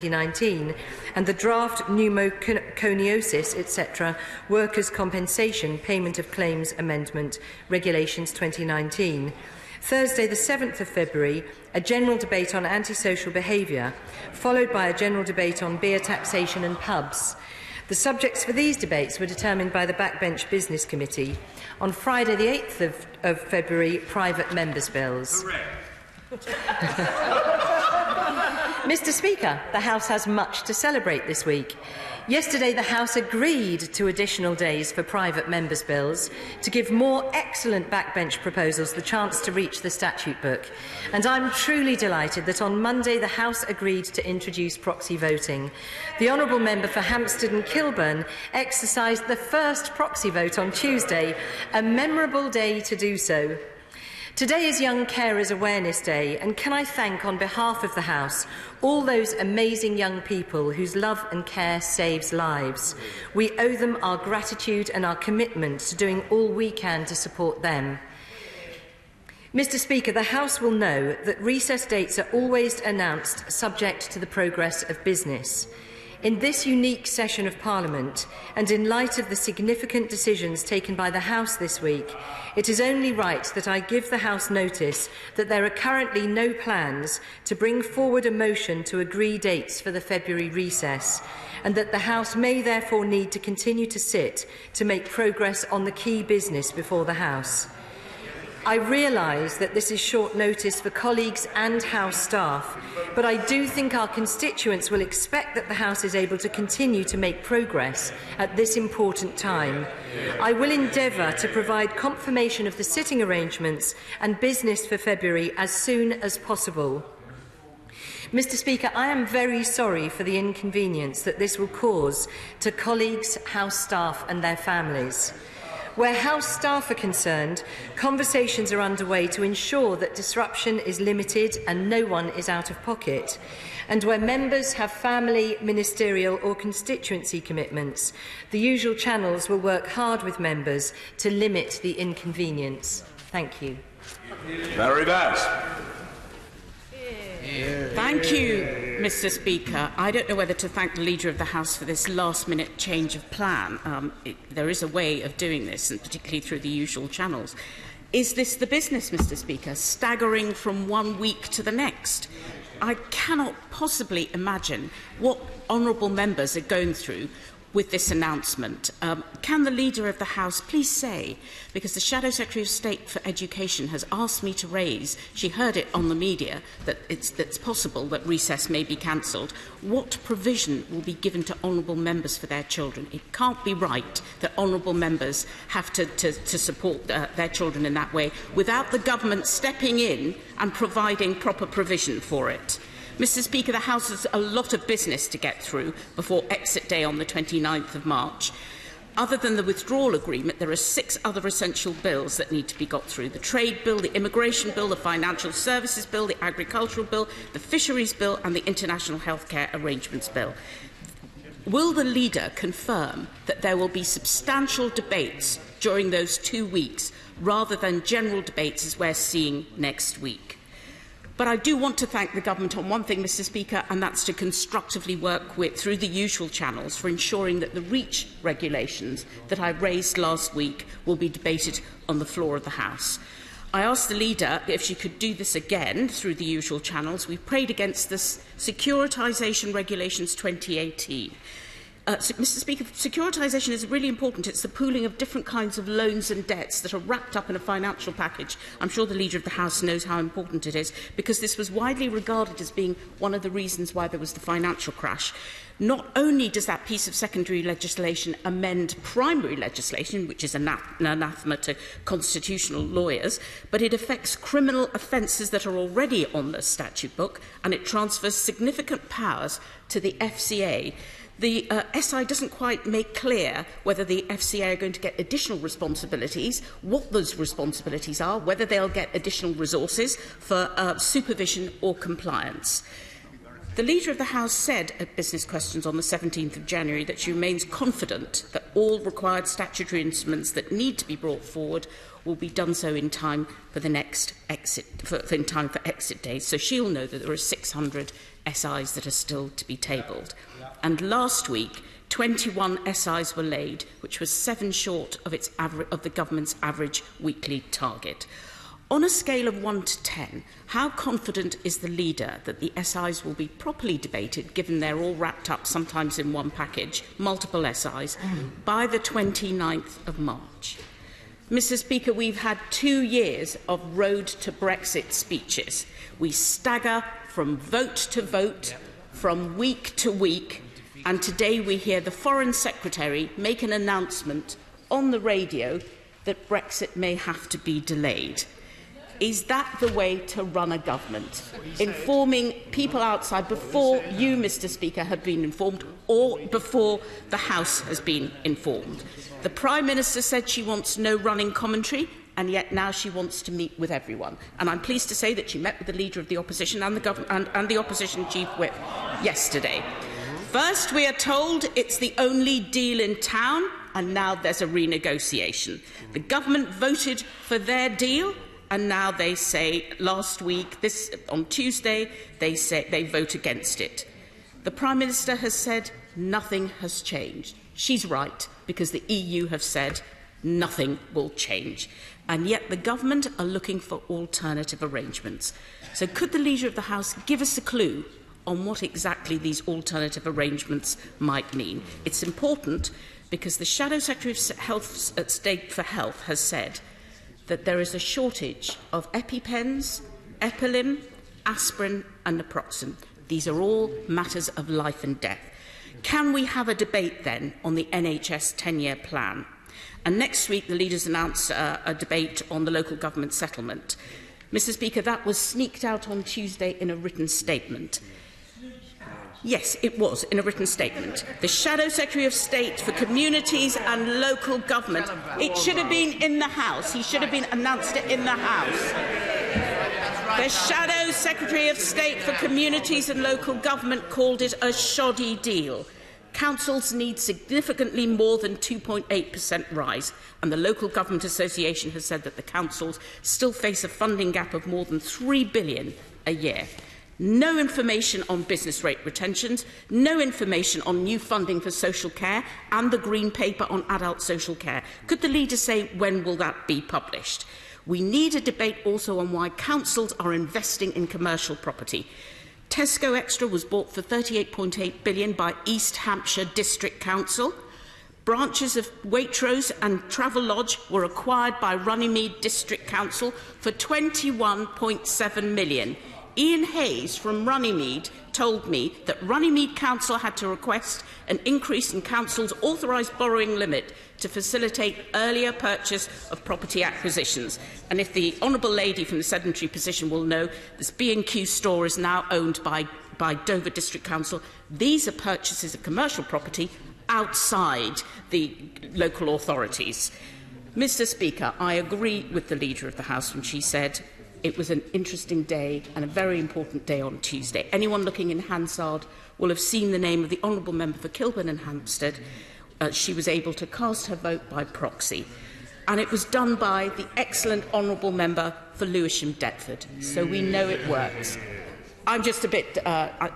2019 and the draft pneumoconiosis, etc. Workers' Compensation Payment of Claims Amendment Regulations 2019. Thursday, the 7th of February, a general debate on antisocial behaviour, followed by a general debate on beer taxation and pubs. The subjects for these debates were determined by the Backbench Business Committee. On Friday, the 8th of February, private members' bills. Mr. Speaker, the House has much to celebrate this week. Yesterday, the House agreed to additional days for private members' bills to give more excellent backbench proposals the chance to reach the statute book. And I'm truly delighted that on Monday the House agreed to introduce proxy voting. The honourable member for Hampstead and Kilburn exercised the first proxy vote on Tuesday, a memorable day to do so. Today is Young Carers Awareness Day, and can I thank, on behalf of the House, all those amazing young people whose love and care saves lives. We owe them our gratitude and our commitment to doing all we can to support them. Mr. Speaker, the House will know that recess dates are always announced subject to the progress of business. In this unique session of Parliament, and in light of the significant decisions taken by the House this week, it is only right that I give the House notice that there are currently no plans to bring forward a motion to agree dates for the February recess, and that the House may therefore need to continue to sit to make progress on the key business before the House. I realise that this is short notice for colleagues and House staff, but I do think our constituents will expect that the House is able to continue to make progress at this important time. I will endeavour to provide confirmation of the sitting arrangements and business for February as soon as possible. Mr. Speaker, I am very sorry for the inconvenience that this will cause to colleagues, House staff and their families. Where House staff are concerned, conversations are underway to ensure that disruption is limited and no one is out of pocket. And where members have family, ministerial or constituency commitments, the usual channels will work hard with members to limit the inconvenience. Thank you. Very bad. Thank you, Mr. Speaker. I don't know whether to thank the Leader of the House for this last-minute change of plan. There is a way of doing this, and particularly through the usual channels. Is this the business, Mr. Speaker, staggering from one week to the next? I cannot possibly imagine what honourable members are going through with this announcement. Can the Leader of the House please say, because the Shadow Secretary of State for Education has asked me to raise, she heard it on the media, that it's possible that recess may be cancelled, what provision will be given to honourable members for their children? It can't be right that honourable members have to support their children in that way without the government stepping in and providing proper provision for it. Mr. Speaker, the House has a lot of business to get through before exit day on the 29th of March. Other than the withdrawal agreement, there are 6 other essential bills that need to be got through: the Trade Bill, the Immigration Bill, the Financial Services Bill, the Agricultural Bill, the Fisheries Bill and the International Healthcare Arrangements Bill. Will the Leader confirm that there will be substantial debates during those 2 weeks, rather than general debates as we're seeing next week? But I do want to thank the Government on one thing, Mr. Speaker, and that's to constructively work through the usual channels for ensuring that the REACH regulations that I raised last week will be debated on the floor of the House. I asked the Leader if she could do this again through the usual channels. We prayed against the Securitisation Regulations 2018. Mr. Speaker, securitisation is really important. It's the pooling of different kinds of loans and debts that are wrapped up in a financial package. I'm sure the Leader of the House knows how important it is, because this was widely regarded as being one of the reasons why there was the financial crash. Not only does that piece of secondary legislation amend primary legislation, which is an anathema to constitutional lawyers, but it affects criminal offences that are already on the statute book, and it transfers significant powers to the FCA. The SI doesn't quite make clear whether the FCA are going to get additional responsibilities, what those responsibilities are, whether they'll get additional resources for supervision or compliance. The Leader of the House said at Business Questions on the 17th of January that she remains confident that all required statutory instruments that need to be brought forward will be done so in time for the next exit, in time for exit days. So she'll know that there are 600 SIs that are still to be tabled. And last week, 21 SIs were laid, which was 7 short of the government's average weekly target. On a scale of 1 to 10, how confident is the leader that the SIs will be properly debated, given they're all wrapped up sometimes in one package, multiple SIs, by the 29th of March? Mr. Speaker, we've had 2 years of road to Brexit speeches. We stagger from vote to vote, from week to week, and today we hear the Foreign Secretary make an announcement on the radio that Brexit may have to be delayed. Is that the way to run a government? Informing people outside before you, Mr. Speaker, have been informed, or before the House has been informed? The Prime Minister said she wants no running commentary, and yet now she wants to meet with everyone. And I'm pleased to say that she met with the Leader of the Opposition and the Opposition Chief Whip yesterday. First, we are told it's the only deal in town, and now there's a renegotiation. The government voted for their deal, and now they say last week, on Tuesday, they vote against it. The Prime Minister has said nothing has changed. She's right, because the EU have said nothing will change. And yet the government are looking for alternative arrangements. So could the Leader of the House give us a clue on what exactly these alternative arrangements might mean? It's important because the Shadow Secretary of State for Health has said that there is a shortage of EpiPens, Epilim, aspirin and naproxen. These are all matters of life and death. Can we have a debate then on the NHS 10-year plan? And next week the leaders announce a debate on the local government settlement. Mr. Speaker, that was sneaked out on Tuesday in a written statement. Yes, it was, in a written statement. The Shadow Secretary of State for Communities and Local Government. It should have been in the House. He should have announced it in the House. The Shadow Secretary of State for Communities and Local Government called it a shoddy deal. Councils need significantly more than 2.8% rise, and the Local Government Association has said that the councils still face a funding gap of more than £3 billion a year. No information on business rate retentions, no information on new funding for social care and the Green Paper on adult social care. Could the Leader say when will that be published? We need a debate also on why councils are investing in commercial property. Tesco Extra was bought for £38.8 billion by East Hampshire District Council. Branches of Waitrose and Travelodge were acquired by Runnymede District Council for £21.7 million. Ian Hayes from Runnymede told me that Runnymede Council had to request an increase in Council's authorised borrowing limit to facilitate earlier purchase of property acquisitions. And if the Honourable Lady from the sedentary position will know, this B&Q store is now owned by Dover District Council. These are purchases of commercial property outside the local authorities. Mr. Speaker, I agree with the Leader of the House when she said it was an interesting day and a very important day on Tuesday. Anyone looking in Hansard will have seen the name of the Honourable Member for Kilburn and Hampstead. She was able to cast her vote by proxy. And it was done by the excellent Honourable Member for Lewisham Deptford. So we know it works. I'm just a bit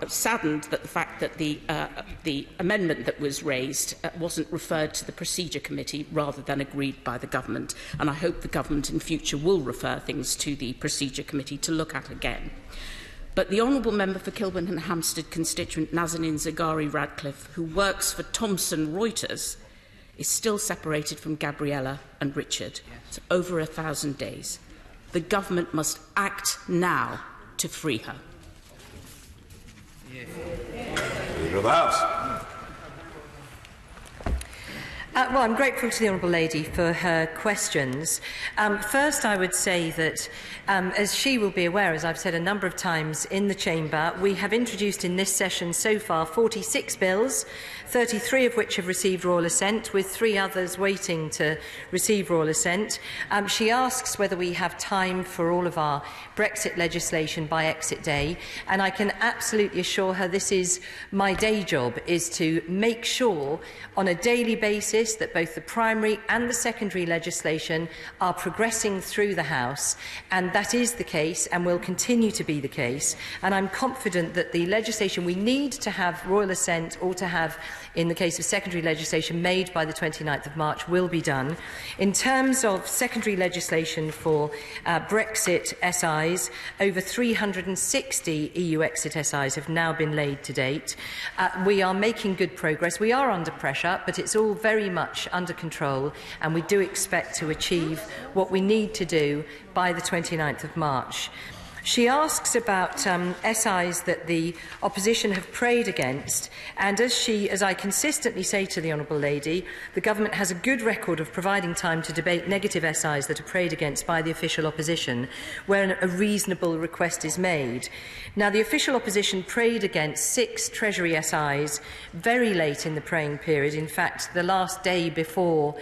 saddened that the fact that the amendment that was raised wasn't referred to the Procedure Committee rather than agreed by the Government. And I hope the Government in future will refer things to the Procedure Committee to look at again. But the Honourable Member for Kilburn and Hampstead constituent Nazanin Zaghari Radcliffe, who works for Thomson Reuters, is still separated from Gabriella and Richard. It's over 1,000 days. The Government must act now to free her. Leader of the House. Well, I'm grateful to the Honourable Lady for her questions. First, I would say that, as she will be aware, as I've said a number of times in the Chamber, we have introduced in this session so far 46 bills, 33 of which have received royal assent, with 3 others waiting to receive royal assent. She asks whether we have time for all of our Brexit legislation by exit day, and I can absolutely assure her this is my day job, is to make sure on a daily basis that both the primary and the secondary legislation are progressing through the House, and that is the case and will continue to be the case. And I'm confident that the legislation we need to have royal assent, or to have, in the case of secondary legislation, made by the 29th of March will be done. In terms of secondary legislation for Brexit SIs, over 360 EU exit SIs have now been laid to date. We are making good progress. We are under pressure, but it's all very much under control, and we do expect to achieve what we need to do by the 29th of March. She asks about SIs that the opposition have prayed against, and as I consistently say to the Honourable Lady, the government has a good record of providing time to debate negative SIs that are prayed against by the official opposition, where a reasonable request is made. Now, the official opposition prayed against 6 Treasury SIs very late in the praying period, in fact, the last day before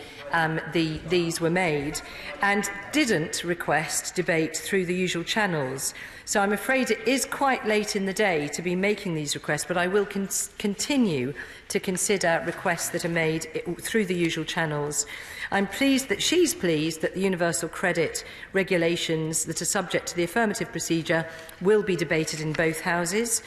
these were made, and didn't request debate through the usual channels. So I'm afraid it is quite late in the day to be making these requests, but I will continue to consider requests that are made through the usual channels. I'm pleased that she's pleased that the universal credit regulations that are subject to the affirmative procedure will be debated in both houses.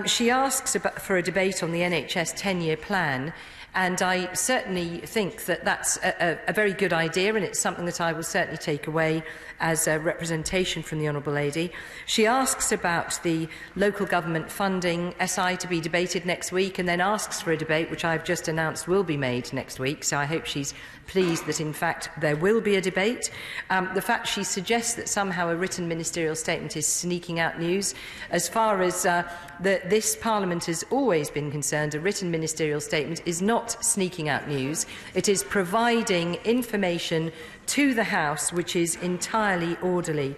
She asks for a debate on the NHS 10-year plan, and I certainly think that that's a very good idea, and it's something that I will certainly take away as a representation from the Honourable Lady. She asks about the local government funding SI to be debated next week, and then asks for a debate, which I've just announced will be made next week, so I hope she's pleased that in fact there will be a debate. The fact she suggests that somehow a written ministerial statement is sneaking out news, as far as this Parliament has always been concerned, a written ministerial statement is not sneaking out news. It is providing information to the House which is entirely orderly.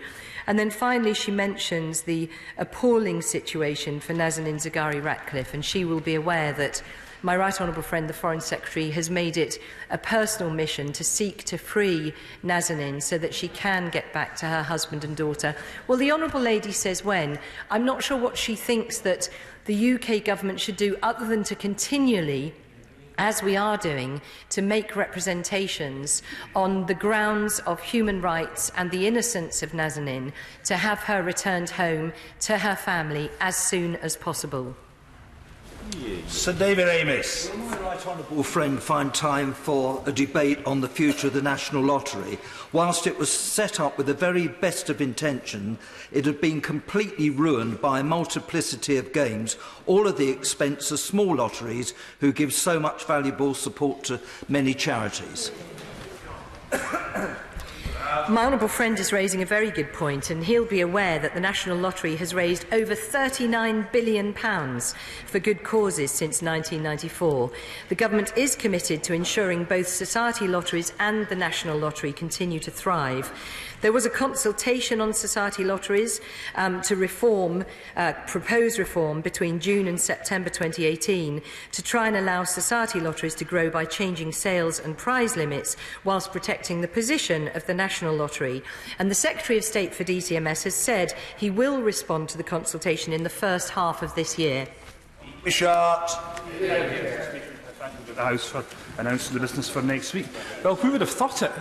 And then finally she mentions the appalling situation for Nazanin Zaghari-Ratcliffe, and she will be aware that my right honourable friend, the Foreign Secretary, has made it a personal mission to seek to free Nazanin so that she can get back to her husband and daughter. Well, the Honourable Lady says when. I'm not sure what she thinks that the UK government should do other than to continually, as we are doing, to make representations on the grounds of human rights and the innocence of Nazanin, to have her returned home to her family as soon as possible. Sir David Amis. Will my right honourable friend find time for a debate on the future of the National Lottery? Whilst it was set up with the very best of intention, it had been completely ruined by a multiplicity of games, all at the expense of small lotteries who give so much valuable support to many charities. My honourable friend is raising a very good point, and he'll be aware that the National Lottery has raised over £39 billion for good causes since 1994. The government is committed to ensuring both society lotteries and the National Lottery continue to thrive. There was a consultation on society lotteries to propose reform between June and September 2018 to try and allow society lotteries to grow by changing sales and prize limits whilst protecting the position of the National Lottery. And the Secretary of State for DCMS has said he will respond to the consultation in the first half of this year. Wishart. Thank you, the House, for announcing the business for next week. Well, who would have thought it?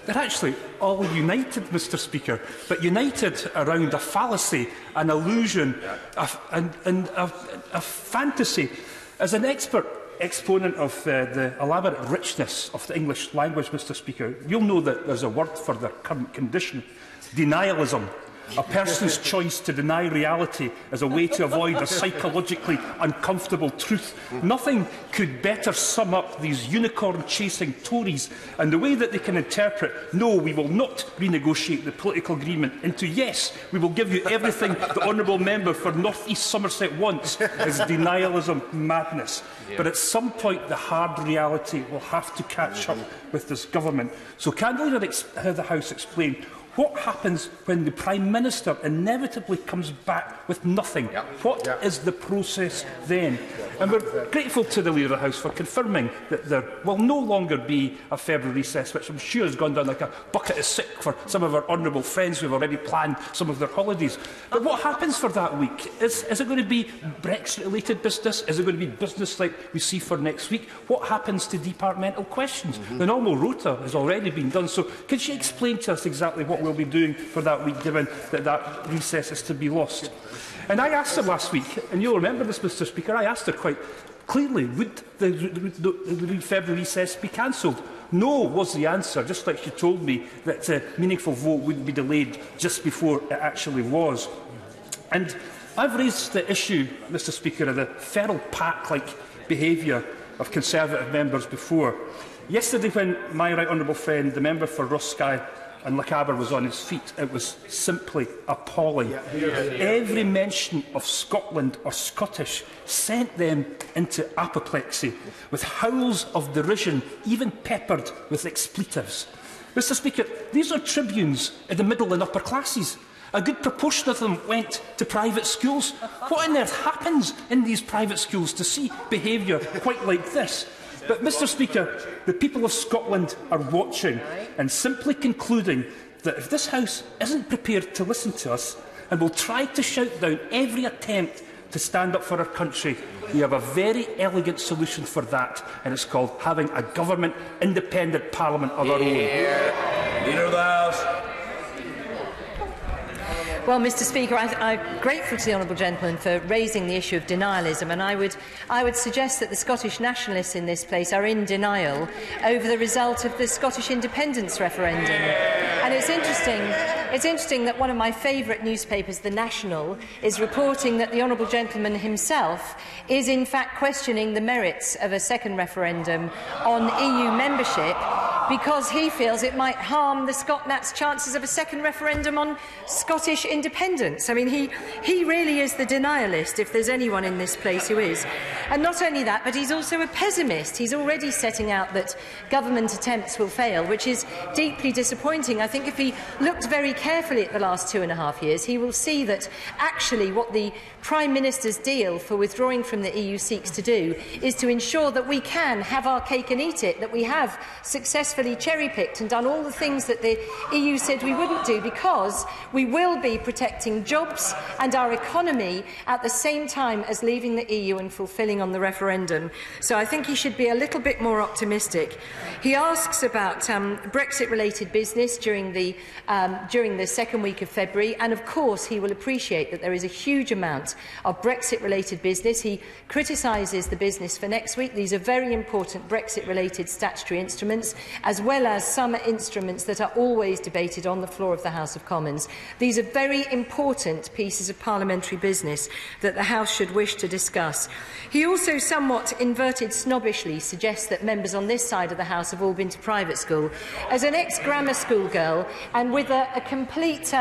They're actually all united, Mr. Speaker, but united around a fallacy, an illusion, a fantasy. As an expert exponent of the elaborate richness of the English language, Mr. Speaker, you'll know that there's a word for their current condition: denialism. a person's choice to deny reality as a way to avoid a psychologically uncomfortable truth. Nothing could better sum up these unicorn-chasing Tories and the way that they can interpret, no, we will not renegotiate the political agreement, into yes, we will give you everything the honourable member for North East Somerset wants, is denialism madness. But at some point, the hard reality will have to catch up with this government. So can the House explain what happens when the Prime Minister inevitably comes back with nothing? What is the process then? And we're grateful to the Leader of the House for confirming that there will no longer be a February recess, which I'm sure has gone down like a bucket of sick for some of our honourable friends who have already planned some of their holidays. But what happens for that week? Is it going to be Brexit-related business? Is it going to be business like we see for next week? What happens to departmental questions? The normal rota has already been done. So can she explain to us exactly what we'll be doing for that week, given that that recess is to be lost? And I asked her last week, and you'll remember this, Mr Speaker, I asked her quite clearly, would the February recess be cancelled? No was the answer, just like she told me that a meaningful vote would be delayed just before it actually was. And I've raised the issue, Mr Speaker, of the feral pack-like behaviour of Conservative members before. Yesterday, when my right honourable friend, the member for Roskilde and Lochaber, was on his feet, it was simply appalling. Every mention of Scotland or Scottish sent them into apoplexy, with howls of derision, even peppered with expletives. Mr Speaker, these are tribunes in the middle and upper classes. A good proportion of them went to private schools. What on earth happens in these private schools to see behaviour quite like this? But, Mr Speaker, the people of Scotland are watching and simply concluding that if this House isn't prepared to listen to us and will try to shout down every attempt to stand up for our country, we have a very elegant solution for that, and it's called having a government-independent parliament of our own. Leader of the House. Well, Mr Speaker, I'm grateful to the honourable gentleman for raising the issue of denialism, and I would suggest that the Scottish nationalists in this place are in denial over the result of the Scottish independence referendum. And it's interesting that one of my favourite newspapers, The National, is reporting that the honourable gentleman himself is in fact questioning the merits of a second referendum on EU membership because he feels it might harm the Scotnat's chances of a second referendum on Scottish independence. I mean, he really is the denialist, if there's anyone in this place who is. And not only that, but he's also a pessimist. He's already setting out that government attempts will fail, which is deeply disappointing. I think if he looked very carefully at the last 2.5 years, he will see that actually what the Prime Minister's deal for withdrawing from the EU seeks to do is to ensure that we can have our cake and eat it, that we have successfully cherry-picked and done all the things that the EU said we wouldn't do, because we will be protecting jobs and our economy at the same time as leaving the EU and fulfilling on the referendum. So I think he should be a little bit more optimistic. He asks about Brexit-related business during the second week of February, and of course he will appreciate that there is a huge amount of Brexit-related business. He criticises the business for next week. These are very important Brexit-related statutory instruments, as well as some instruments that are always debated on the floor of the House of Commons. These are very important pieces of parliamentary business that the House should wish to discuss. He also somewhat inverted snobbishly suggests that members on this side of the House have all been to private school. As an ex-grammar school girl, and with a complete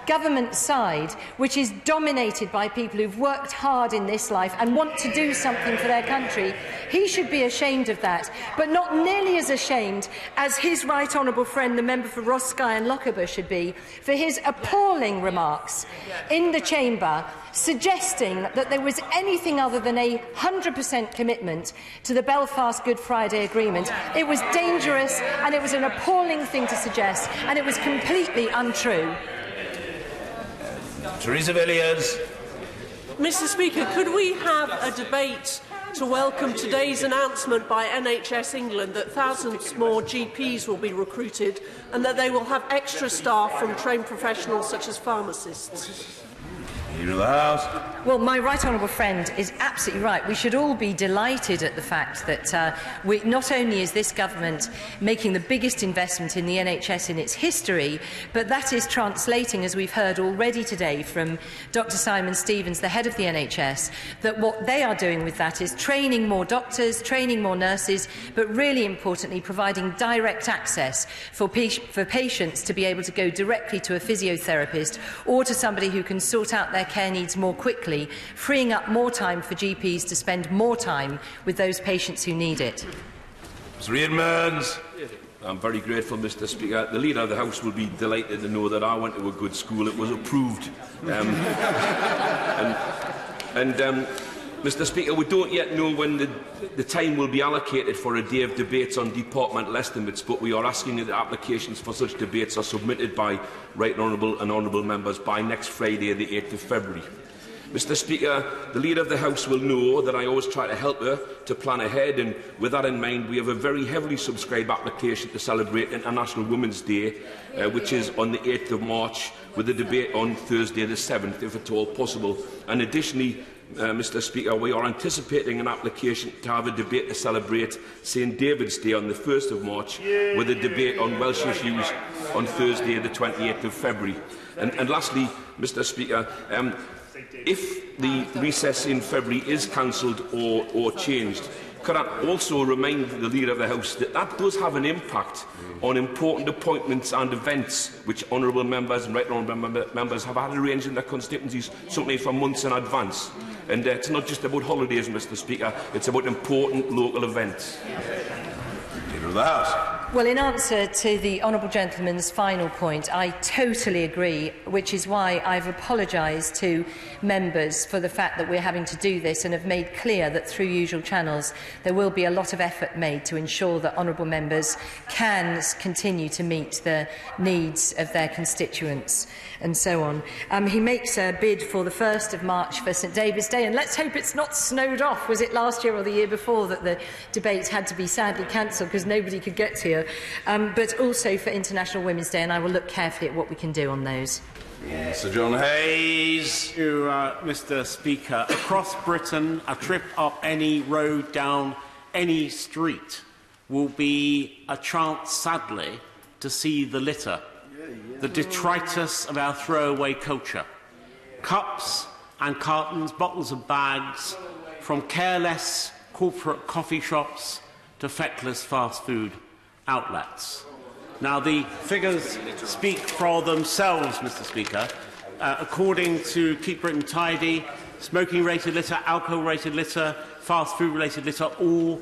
government side which is dominated by people who've worked hard in this life and want to do something for their country, he should be ashamed of that, but not nearly as ashamed as his right honourable friend, the member for Roskilde and Lochaber, should be for his appalling remarks in the chamber suggesting that there was anything other than a 100% commitment to the Belfast Good Friday Agreement. It was dangerous and it was an appalling thing to suggest, and it was completely untrue. Theresa Villiers. Mr Speaker, could we have a debate to welcome today's announcement by NHS England that thousands more GPs will be recruited and that they will have extra staff from trained professionals such as pharmacists? Leader of the House. Well, my right honourable friend is absolutely right. We should all be delighted at the fact that not only is this government making the biggest investment in the NHS in its history, but that is translating, as we've heard already today from Dr Simon Stevens, the head of the NHS, that what they are doing with that is training more doctors, training more nurses, but really importantly providing direct access for patients to be able to go directly to a physiotherapist or to somebody who can sort out their care needs more quickly, freeing up more time for GPs to spend more time with those patients who need it. Mr. Edmonds. I'm very grateful, Mr. Speaker. The Leader of the House will be delighted to know that I went to a good school. It was approved. Mr. Speaker, we don't yet know when the time will be allocated for a day of debates on departmental estimates, but we are asking that applications for such debates are submitted by Right Honourable and Honourable Members by next Friday, the 8th of February. Mr. Speaker, the Leader of the House will know that I always try to help her to plan ahead, and with that in mind, we have a very heavily subscribed application to celebrate International Women's Day, which is on the 8th of March, with a debate on Thursday the 7th, if at all possible. And additionally, Mr. Speaker, we are anticipating an application to have a debate to celebrate St David's Day on the 1st of March, with a debate on Welsh issues on Thursday the 28th of February. And lastly, Mr. Speaker, if the recess in February is cancelled or changed, could I also remind the Leader of the House that that does have an impact on important appointments and events which honourable members and right honourable members have had arranged in their constituencies, certainly for months in advance. And it's not just about holidays, Mr. Speaker, it's about important local events. Leader of the House. Well, in answer to the honourable gentleman's final point, I totally agree, which is why I've apologised to members for the fact that we're having to do this and have made clear that through usual channels there will be a lot of effort made to ensure that honourable members can continue to meet the needs of their constituents and so on. He makes a bid for the 1st of March for St David's Day, and let's hope it's not snowed off. Was it last year or the year before that the debate had to be sadly cancelled because nobody could get here? But also for International Women's Day, and I will look carefully at what we can do on those. Sir John Hayes. Thank you, Mr. Speaker. Across Britain, a trip up any road, down any street will be a chance, sadly, to see the litter, the detritus of our throwaway culture. Cups and cartons, bottles and bags, from careless corporate coffee shops to feckless fast food outlets. Now, the figures speak for themselves, Mr. Speaker. According to Keep Britain Tidy, smoking-related litter, alcohol-related litter, fast food-related litter, all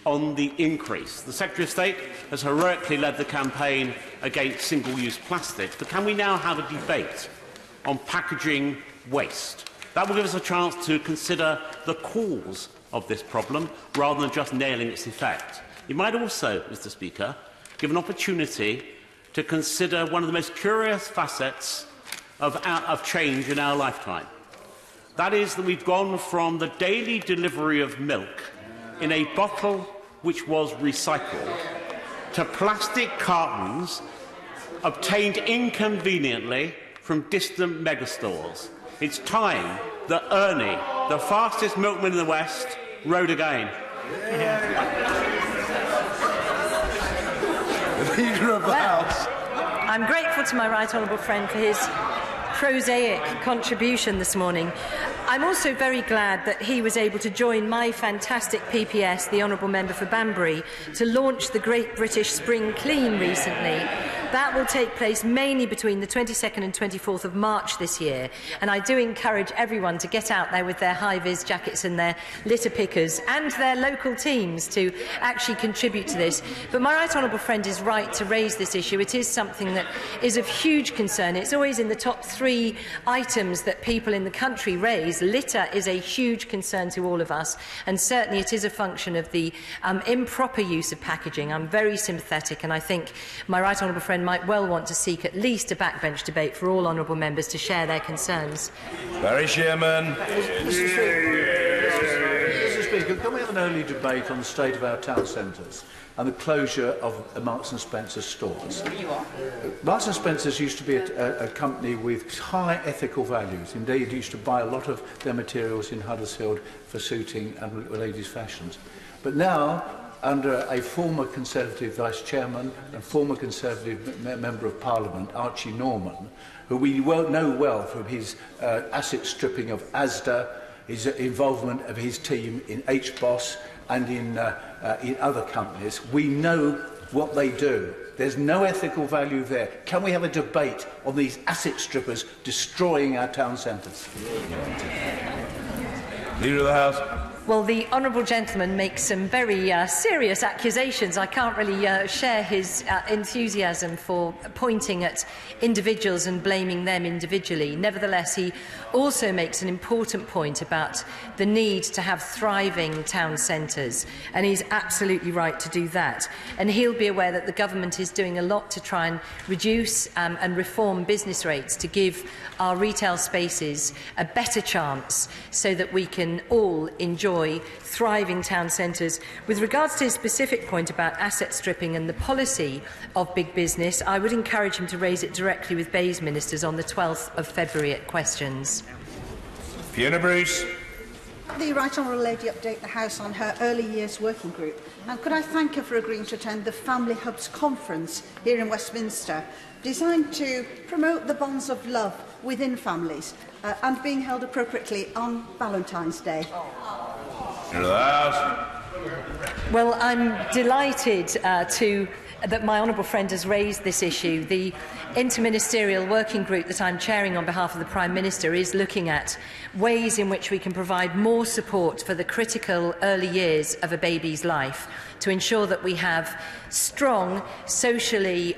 on the increase. The Secretary of State has heroically led the campaign against single-use plastic, but can we now have a debate on packaging waste? That will give us a chance to consider the cause of this problem rather than just nailing its effect. It might also, Mr. Speaker, give an opportunity to consider one of the most curious facets of change in our lifetime. That is that we've gone from the daily delivery of milk in a bottle which was recycled to plastic cartons obtained inconveniently from distant megastores. It's time that Ernie, the fastest milkman in the West, rode again. The Leader of the House. I'm grateful to my right honourable friend for his prosaic contribution this morning. I'm also very glad that he was able to join my fantastic PPS, the Honourable Member for Banbury, to launch the Great British Spring Clean recently. That will take place mainly between the 22nd and 24th of March this year, and I do encourage everyone to get out there with their high-vis jackets and their litter pickers and their local teams to actually contribute to this. But my right honourable friend is right to raise this issue. It is something that is of huge concern. It's always in the top 3 items that people in the country raise. Litter is a huge concern to all of us, and certainly it is a function of the improper use of packaging. I'm very sympathetic, and I think my right honourable friend might well want to seek at least a backbench debate for all honourable members to share their concerns. Barry Sherman. Mr. Speaker, can we have an early debate on the state of our town centres and the closure of Marks and Spencer's stores. Marks and Spencer's used to be a company with high ethical values. Indeed, it used to buy a lot of their materials in Huddersfield for suiting and ladies' fashions. But now, under a former Conservative Vice Chairman and former Conservative Member of Parliament, Archie Norman, who we know well from his asset stripping of Asda, his involvement of his team in HBOS and in other companies, we know what they do. There's no ethical value there. Can we have a debate on these asset strippers destroying our town centres? Leader of the House. Well, the honourable gentleman makes some very serious accusations. I can't really share his enthusiasm for pointing at individuals and blaming them individually. Nevertheless, he also makes an important point about the need to have thriving town centres, and he's absolutely right to do that. And he'll be aware that the government is doing a lot to try and reduce and reform business rates to give our retail spaces a better chance so that we can all enjoy thriving town centres. With regards to his specific point about asset stripping and the policy of big business, I would encourage him to raise it directly with Bayes ministers on the 12th of February at questions. Fiona Bruce. The Right Honourable Lady update the House on her early years working group. And could I thank her for agreeing to attend the Family Hubs conference here in Westminster, designed to promote the bonds of love within families and being held appropriately on Valentine's Day. Well, I'm delighted that my honourable friend has raised this issue. The interministerial working group that I'm chairing on behalf of the Prime Minister is looking at ways in which we can provide more support for the critical early years of a baby's life to ensure that we have strong, socially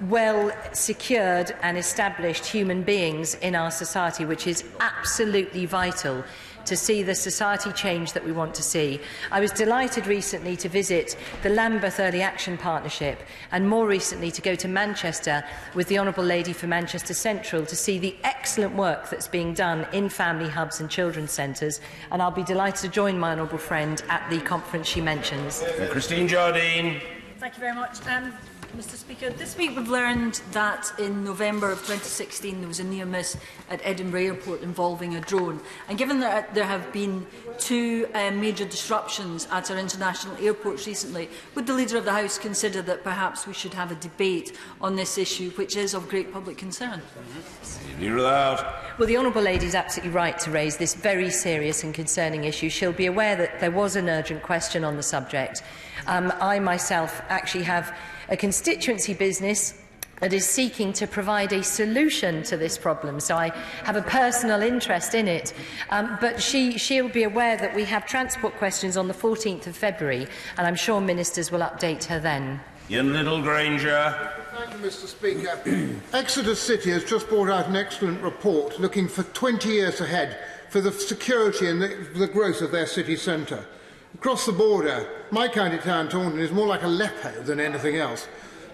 well-secured and established human beings in our society, which is absolutely vital to see the society change that we want to see. I was delighted recently to visit the Lambeth Early Action Partnership and more recently to go to Manchester with the Honourable Lady for Manchester Central to see the excellent work that's being done in family hubs and children's centres, and I'll be delighted to join my honourable friend at the conference she mentions. Christine Jardine. Thank you very much. Mr Speaker, this week we've learned that in November of 2016 there was a near miss at Edinburgh Airport involving a drone. And given that there have been two major disruptions at our international airports recently, would the Leader of the House consider that perhaps we should have a debate on this issue, which is of great public concern? Leader of the House. Well, the Honourable Lady is absolutely right to raise this very serious and concerning issue. She'll be aware that there was an urgent question on the subject. I myself actually have a constituency business that is seeking to provide a solution to this problem, so I have a personal interest in it. But she'll be aware that we have transport questions on the 14th of February, and I'm sure ministers will update her then. Ian Littlegranger. Thank you, Mr Speaker. Exeter City has just brought out an excellent report looking for 20 years ahead for the security and the growth of their city centre. Across the border, my county town, Taunton, is more like Aleppo than anything else.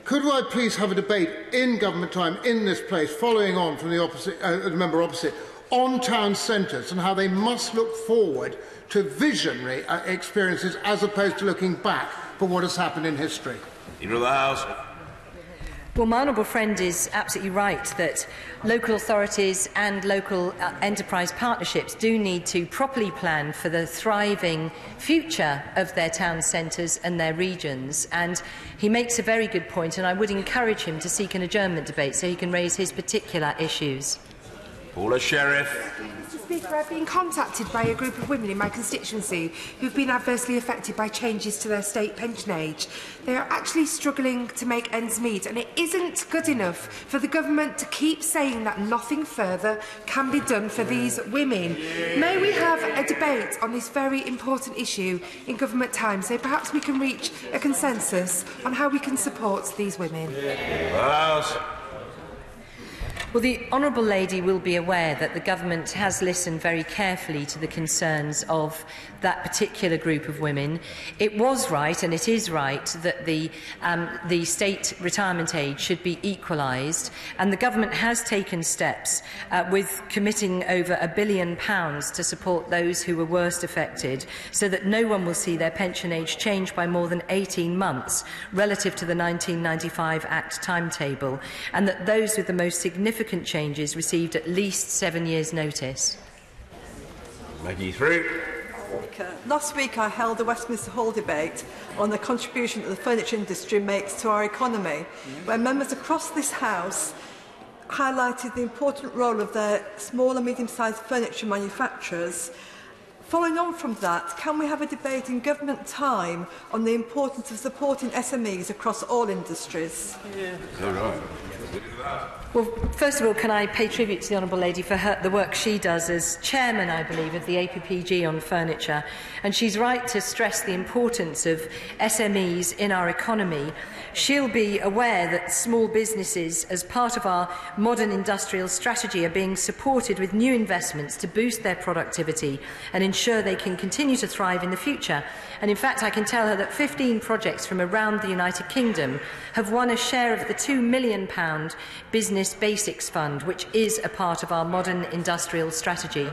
Could I please have a debate in government time in this place, following on from the member opposite, on town centres and how they must look forward to visionary experiences as opposed to looking back for what has happened in history? Leader of the House. Well, my honourable friend is absolutely right that local authorities and local enterprise partnerships do need to properly plan for the thriving future of their town centres and their regions. And he makes a very good point, and I would encourage him to seek an adjournment debate so he can raise his particular issues. Paula Sheriff. Mr Speaker, I've been contacted by a group of women in my constituency who've been adversely affected by changes to their state pension age. They are actually struggling to make ends meet, and it isn't good enough for the government to keep saying that nothing further can be done for these women. May we have a debate on this very important issue in government time, so perhaps we can reach a consensus on how we can support these women. Well, the Honourable Lady will be aware that the Government has listened very carefully to the concerns of that particular group of women. It was right, and it is right, that the state retirement age should be equalised, and the Government has taken steps with committing over £1 billion to support those who were worst affected, so that no one will see their pension age change by more than 18 months relative to the 1995 Act timetable, and that those with the most significant changes received at least 7 years' notice. Maggie through. Last week I held a Westminster Hall debate on the contribution that the furniture industry makes to our economy, where members across this House highlighted the important role of their small and medium-sized furniture manufacturers. Following on from that, can we have a debate in government time on the importance of supporting SMEs across all industries? All right. Well, first of all, can I pay tribute to the Honourable Lady for the work she does as chairman, I believe, of the APPG on furniture. And she's right to stress the importance of SMEs in our economy. She'll be aware that small businesses, as part of our modern industrial strategy, are being supported with new investments to boost their productivity and ensure they can continue to thrive in the future. And in fact, I can tell her that 15 projects from around the United Kingdom have won a share of the £2 million Business Basics Fund, which is a part of our modern industrial strategy.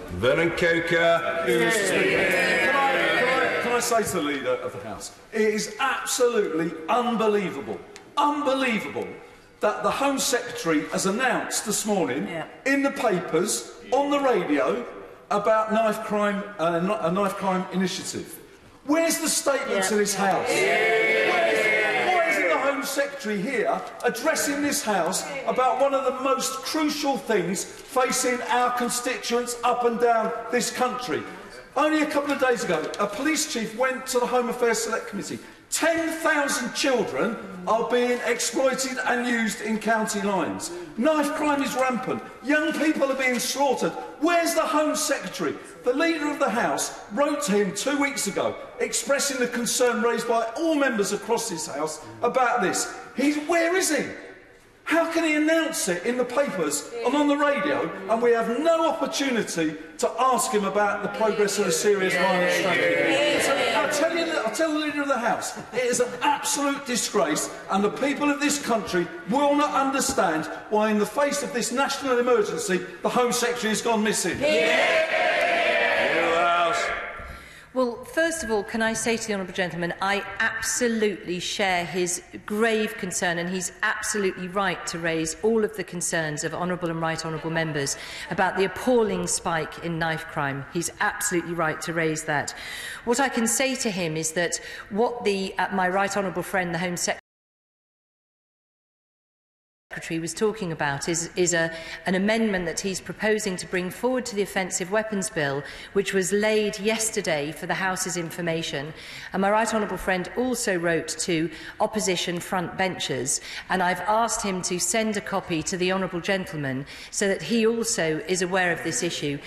Vernon Coker. Can I say to the Leader of the House, it is absolutely unbelievable that the Home Secretary has announced this morning in the papers, on the radio, about a knife crime initiative. Where's the statement to this House? Why isn't the Home Secretary here addressing this House about one of the most crucial things facing our constituents up and down this country? Only a couple of days ago, a police chief went to the Home Affairs Select Committee. 10,000 children are being exploited and used in county lines. Knife crime is rampant. Young people are being slaughtered. Where's the Home Secretary? The Leader of the House wrote to him 2 weeks ago, expressing the concern raised by all members across this House about this. Where is he? How can he announce it in the papers and on the radio, and we have no opportunity to ask him about the progress of a serious violence strategy? So I'll tell the Leader of the House, it is an absolute disgrace, and the people of this country will not understand why, in the face of this national emergency, the Home Secretary has gone missing. Well, first of all, can I say to the Honourable Gentleman, I absolutely share his grave concern, and he's absolutely right to raise all of the concerns of Honourable and Right Honourable members about the appalling spike in knife crime. He's absolutely right to raise that. What I can say to him is that what my Right Honourable friend, the Home Secretary, was talking about is an amendment that he's proposing to bring forward to the Offensive Weapons Bill, which was laid yesterday for the House's information. And my Right Honourable friend also wrote to opposition front benchers, and I've asked him to send a copy to the Honourable Gentleman so that he also is aware of this issue.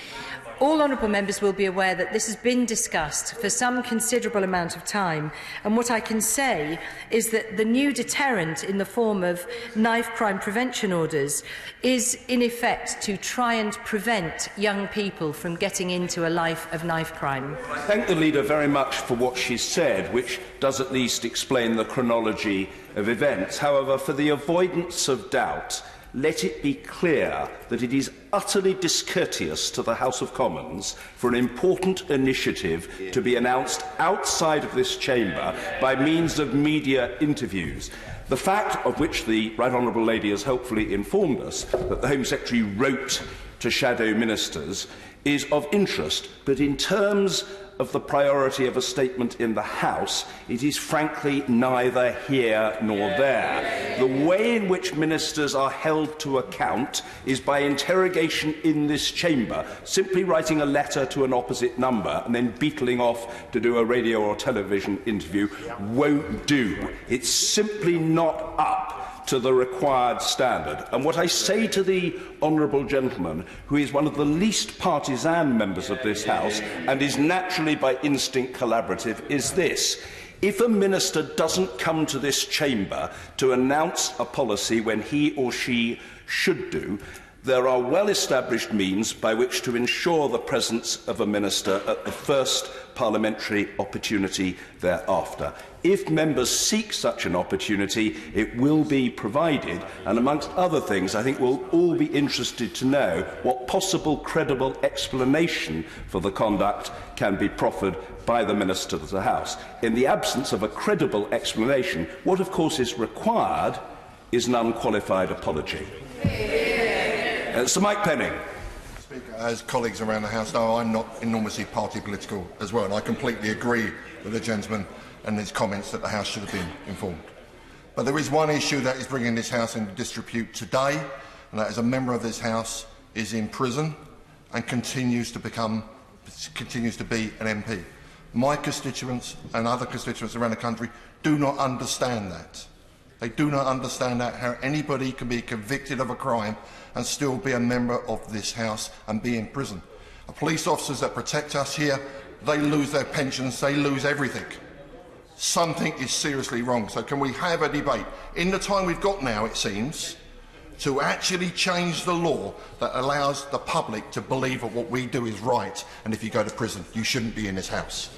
All honourable members will be aware that this has been discussed for some considerable amount of time, and what I can say is that the new deterrent in the form of knife crime prevention orders is in effect to try and prevent young people from getting into a life of knife crime. I thank the Leader very much for what she said, which does at least explain the chronology of events. However, for the avoidance of doubt, let it be clear that it is utterly discourteous to the House of Commons for an important initiative to be announced outside of this chamber by means of media interviews. The fact of which the Right Honourable Lady has helpfully informed us, that the Home Secretary wrote to shadow ministers, is of interest, but in terms of the priority of a statement in the House, it is frankly neither here nor there. The way in which ministers are held to account is by interrogation in this chamber. Simply writing a letter to an opposite number and then beetling off to do a radio or television interview won't do. It's simply not up to the required standard. And what I say to the honourable gentleman, who is one of the least partisan members of this House and is naturally by instinct collaborative, is this. If a minister doesn't come to this chamber to announce a policy when he or she should do, there are well-established means by which to ensure the presence of a minister at the first parliamentary opportunity thereafter. If members seek such an opportunity, it will be provided, and amongst other things, I think we'll all be interested to know what possible credible explanation for the conduct can be proffered by the Minister of the House. In the absence of a credible explanation, what of course is required is an unqualified apology. Sir Mike Penning. Speaker, as colleagues around the House know, I'm not enormously party political as well, and I completely agree with the gentleman and his comments that the House should have been informed. But there is one issue that is bringing this House into disrepute today, and that is a member of this House is in prison and continues to be an MP. My constituents and other constituents around the country do not understand that. They do not understand that, how anybody can be convicted of a crime and still be a member of this House and be in prison. The police officers that protect us here, they lose their pensions, they lose everything. Something is seriously wrong. So can we have a debate, in the time we've got now, it seems, to actually change the law that allows the public to believe that what we do is right, and if you go to prison, you shouldn't be in this House?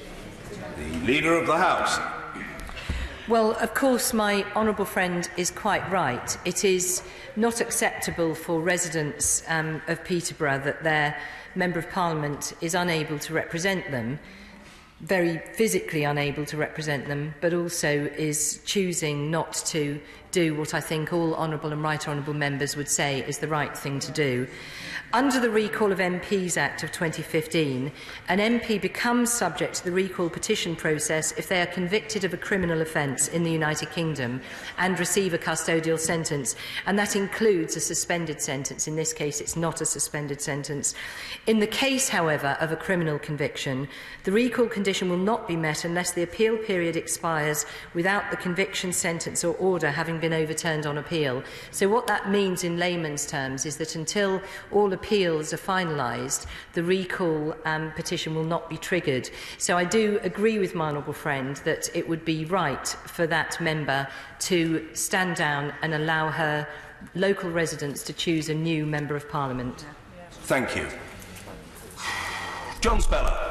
The Leader of the House. Well, of course, my honourable friend is quite right. It is not acceptable for residents of Peterborough that their Member of Parliament is unable to represent them, very physically unable to represent them, but also is choosing not to do what I think all honourable and right honourable members would say is the right thing to do. Under the Recall of MPs Act of 2015, an MP becomes subject to the recall petition process if they are convicted of a criminal offence in the United Kingdom and receive a custodial sentence, and that includes a suspended sentence. In this case, it's not a suspended sentence. In the case, however, of a criminal conviction, the recall condition will not be met unless the appeal period expires without the conviction, sentence or order having been overturned on appeal. So what that means in layman's terms is that until all appeals are finalised, the recall petition will not be triggered. So I do agree with my honourable friend that it would be right for that member to stand down and allow her local residents to choose a new Member of Parliament. Thank you. John Speller.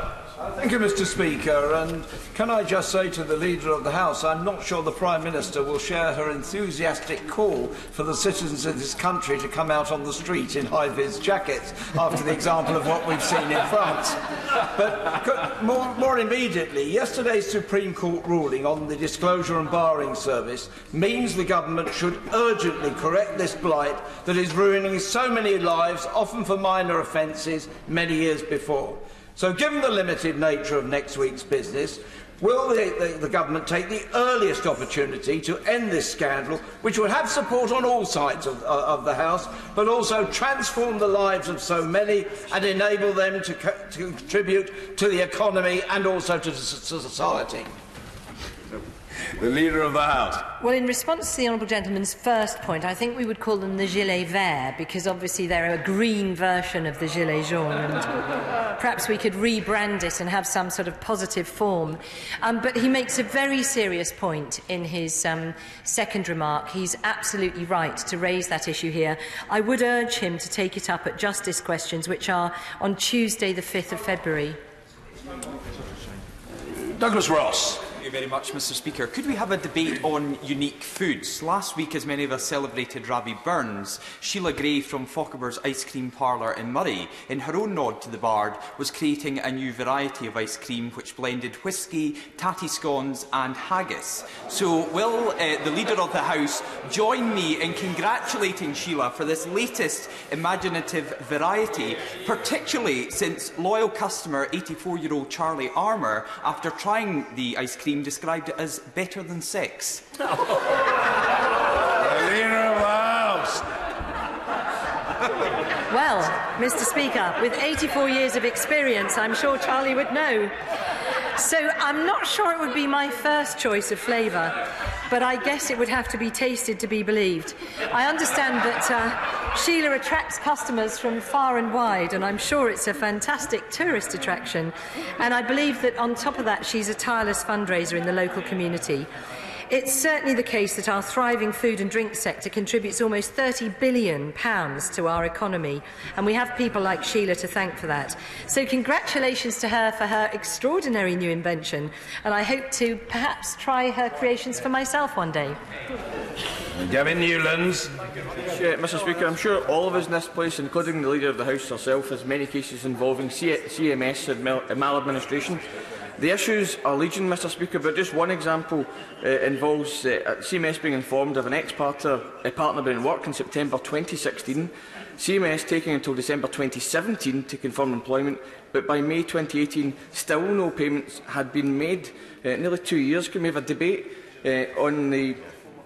Thank you, Mr. Speaker. And can I just say to the Leader of the House, I'm not sure the Prime Minister will share her enthusiastic call for the citizens of this country to come out on the street in high-vis jackets after the example of what we've seen in France. But more immediately, yesterday's Supreme Court ruling on the disclosure and barring service means the government should urgently correct this blight that is ruining so many lives, often for minor offences, many years before. So, given the limited nature of next week's business, will the government take the earliest opportunity to end this scandal, which would have support on all sides of the House, but also transform the lives of so many and enable them to contribute to the economy and also to society? The Leader of the House. Well, in response to the honourable gentleman's first point, I think we would call them the gilets verts, because obviously they're a green version of the gilets jaunes, and perhaps we could rebrand it and have some sort of positive form. But he makes a very serious point in his second remark. He's absolutely right to raise that issue here. I would urge him to take it up at Justice Questions, which are on Tuesday the 5th of February. Douglas Ross. Thank you very much, Mr. Speaker. Could we have a debate on unique foods? Last week, as many of us celebrated Ravi Burns, Sheila Gray from Fochabers Ice Cream Parlour in Murray, in her own nod to the bard, was creating a new variety of ice cream which blended whisky, tatty scones and haggis. So will the Leader of the House join me in congratulating Sheila for this latest imaginative variety, particularly since loyal customer 84-year-old Charlie Armour, after trying the ice cream, described it as better than sex. The Leader of the House. Well, Mr. Speaker, with 84 years of experience, I'm sure Charlie would know. So I'm not sure it would be my first choice of flavour, but I guess it would have to be tasted to be believed. I understand that Sheila attracts customers from far and wide, and I'm sure it's a fantastic tourist attraction. And I believe that on top of that, she's a tireless fundraiser in the local community. It's certainly the case that our thriving food and drink sector contributes almost £30 billion to our economy, and we have people like Sheila to thank for that. So congratulations to her for her extraordinary new invention, and I hope to perhaps try her creations for myself one day. Gavin Newlands. Mr Speaker, I'm sure all of us in this place, including the Leader of the House herself, has many cases involving CMS and maladministration. The issues are legion, Mr Speaker, but just one example involves CMS being informed of an ex-partner being in work in September 2016, CMS taking until December 2017 to confirm employment, but by May 2018 still no payments had been made. Nearly 2 years. Can we have a debate on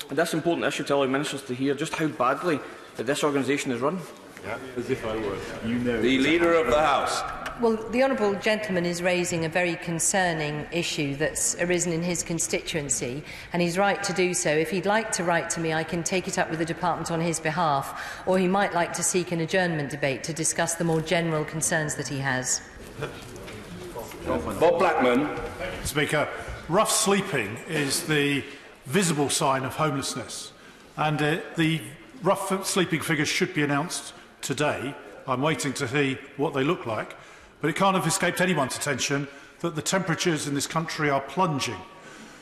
this important issue to allow ministers to hear just how badly this organisation is run? Yeah, as if I were. You know. The Leader of the House. Well, the honourable gentleman is raising a very concerning issue that's arisen in his constituency, and he's right to do so. If he'd like to write to me, I can take it up with the department on his behalf, or he might like to seek an adjournment debate to discuss the more general concerns that he has. Bob Blackman. Speaker, rough sleeping is the visible sign of homelessness, and the rough sleeping figures should be announced today. I'm waiting to see what they look like. But it can't have escaped anyone's attention that the temperatures in this country are plunging.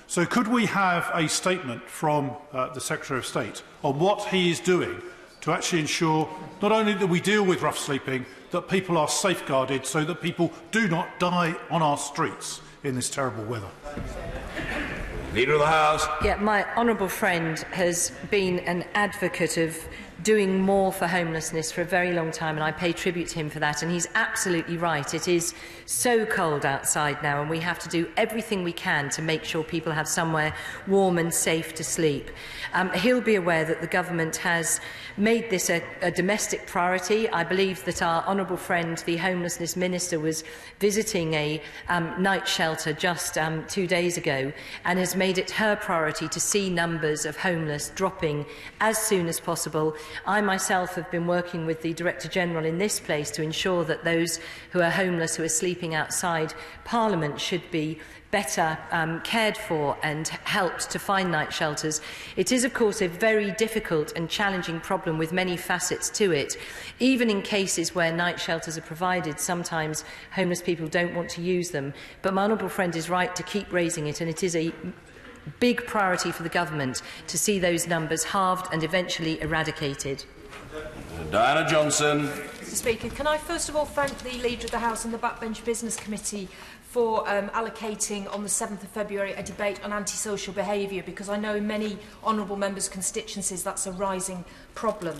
So could we have a statement from the Secretary of State on what he is doing to actually ensure not only that we deal with rough sleeping, that people are safeguarded so that people do not die on our streets in this terrible weather? Leader of the House. Yeah, my honourable friend has been an advocate of doing more for homelessness for a very long time, and I pay tribute to him for that. And he's absolutely right. It is so cold outside now, and we have to do everything we can to make sure people have somewhere warm and safe to sleep. He'll be aware that the government has made this a domestic priority. I believe that our honourable friend, the Homelessness Minister, was visiting a night shelter just 2 days ago, and has made it her priority to see numbers of homeless dropping as soon as possible. I myself have been working with the Director General in this place to ensure that those who are homeless, who are sleeping outside Parliament, should be better cared for and helped to find night shelters. It is, of course, a very difficult and challenging problem with many facets to it. Even in cases where night shelters are provided, sometimes homeless people don't want to use them. But my honourable friend is right to keep raising it, and it is a big priority for the government to see those numbers halved and eventually eradicated. Diana Johnson. Mr Speaker, can I first of all thank the Leader of the House and the Backbench Business Committee for allocating on the 7th of February a debate on antisocial behaviour, because I know in many honourable members' constituencies that's a rising problem.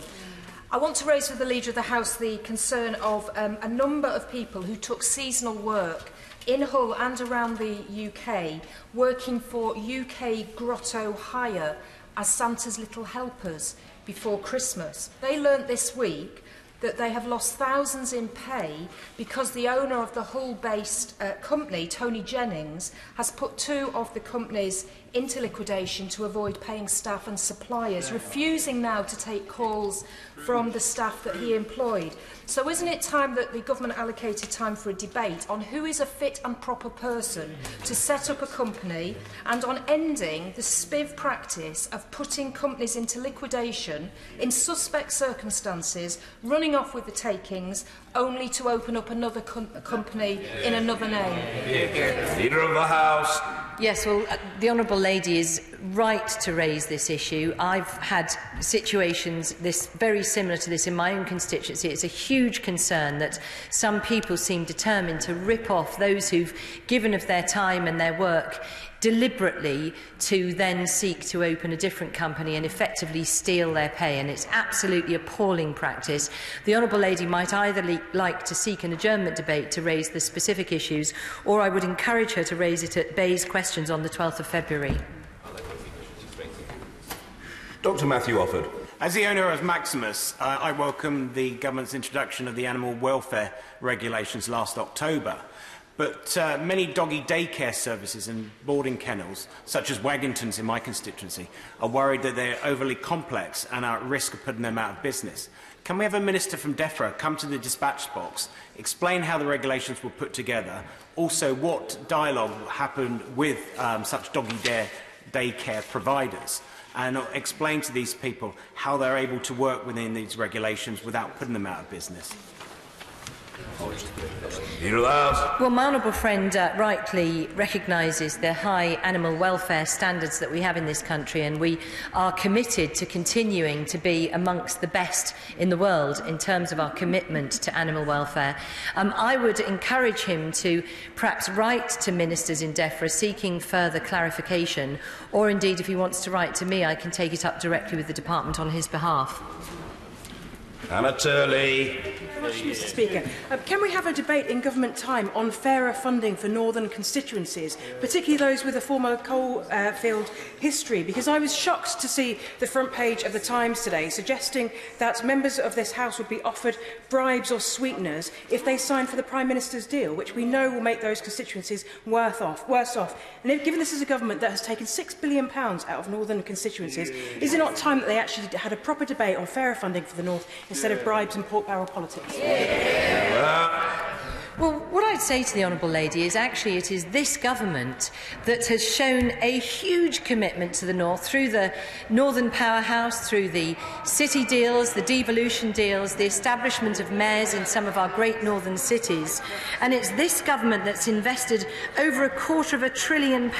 I want to raise with the Leader of the House the concern of a number of people who took seasonal work in Hull and around the UK, working for UK Grotto Hire as Santa's little helpers before Christmas. They learnt this week that they have lost thousands in pay because the owner of the Hull-based company, Tony Jennings, has put 2 of the companies into liquidation to avoid paying staff and suppliers, refusing now to take calls from the staff that he employed. So isn't it time that the government allocated time for a debate on who is a fit and proper person to set up a company, and on ending the spiv practice of putting companies into liquidation in suspect circumstances, running off with the takings, only to open up another company in another name? Leader of the House. Yes, well, the Honourable Lady is right to raise this issue. I've had situations very similar to this in my own constituency. It's a huge concern that some people seem determined to rip off those who've given of their time and their work deliberately to then seek to open a different company and effectively steal their pay, and it's absolutely appalling practice. The Honourable Lady might either like to seek an adjournment debate to raise the specific issues, or I would encourage her to raise it at Bay's questions on the 12th of February. Dr Matthew Offord. As the owner of Maximus, I welcome the government's introduction of the animal welfare regulations last October. But many doggy daycare services and boarding kennels, such as Waggington's in my constituency, are worried that they're overly complex and are at risk of putting them out of business. Can we have a minister from DEFRA come to the dispatch box, explain how the regulations were put together, also what dialogue happened with such daycare providers, and explain to these people how they're able to work within these regulations without putting them out of business? Well, my honourable friend rightly recognises the high animal welfare standards that we have in this country, and we are committed to continuing to be amongst the best in the world in terms of our commitment to animal welfare. I would encourage him to perhaps write to ministers in DEFRA seeking further clarification, or indeed if he wants to write to me, I can take it up directly with the department on his behalf. Anna Turley. Mr. Speaker, can we have a debate in government time on fairer funding for northern constituencies, particularly those with a former coalfield history? Because I was shocked to see the front page of the Times today suggesting that members of this House would be offered bribes or sweeteners if they sign for the Prime Minister's deal, which we know will make those constituencies worse off. And given this is a government that has taken £6 billion out of northern constituencies, is it not time that they actually had a proper debate on fairer funding for the north instead of bribes and pork barrel politics? Well, what I'd say to the Honourable Lady is actually it is this government that has shown a huge commitment to the North through the Northern Powerhouse, through the city deals, the devolution deals, the establishment of mayors in some of our great northern cities. And it's this government that's invested over £250 billion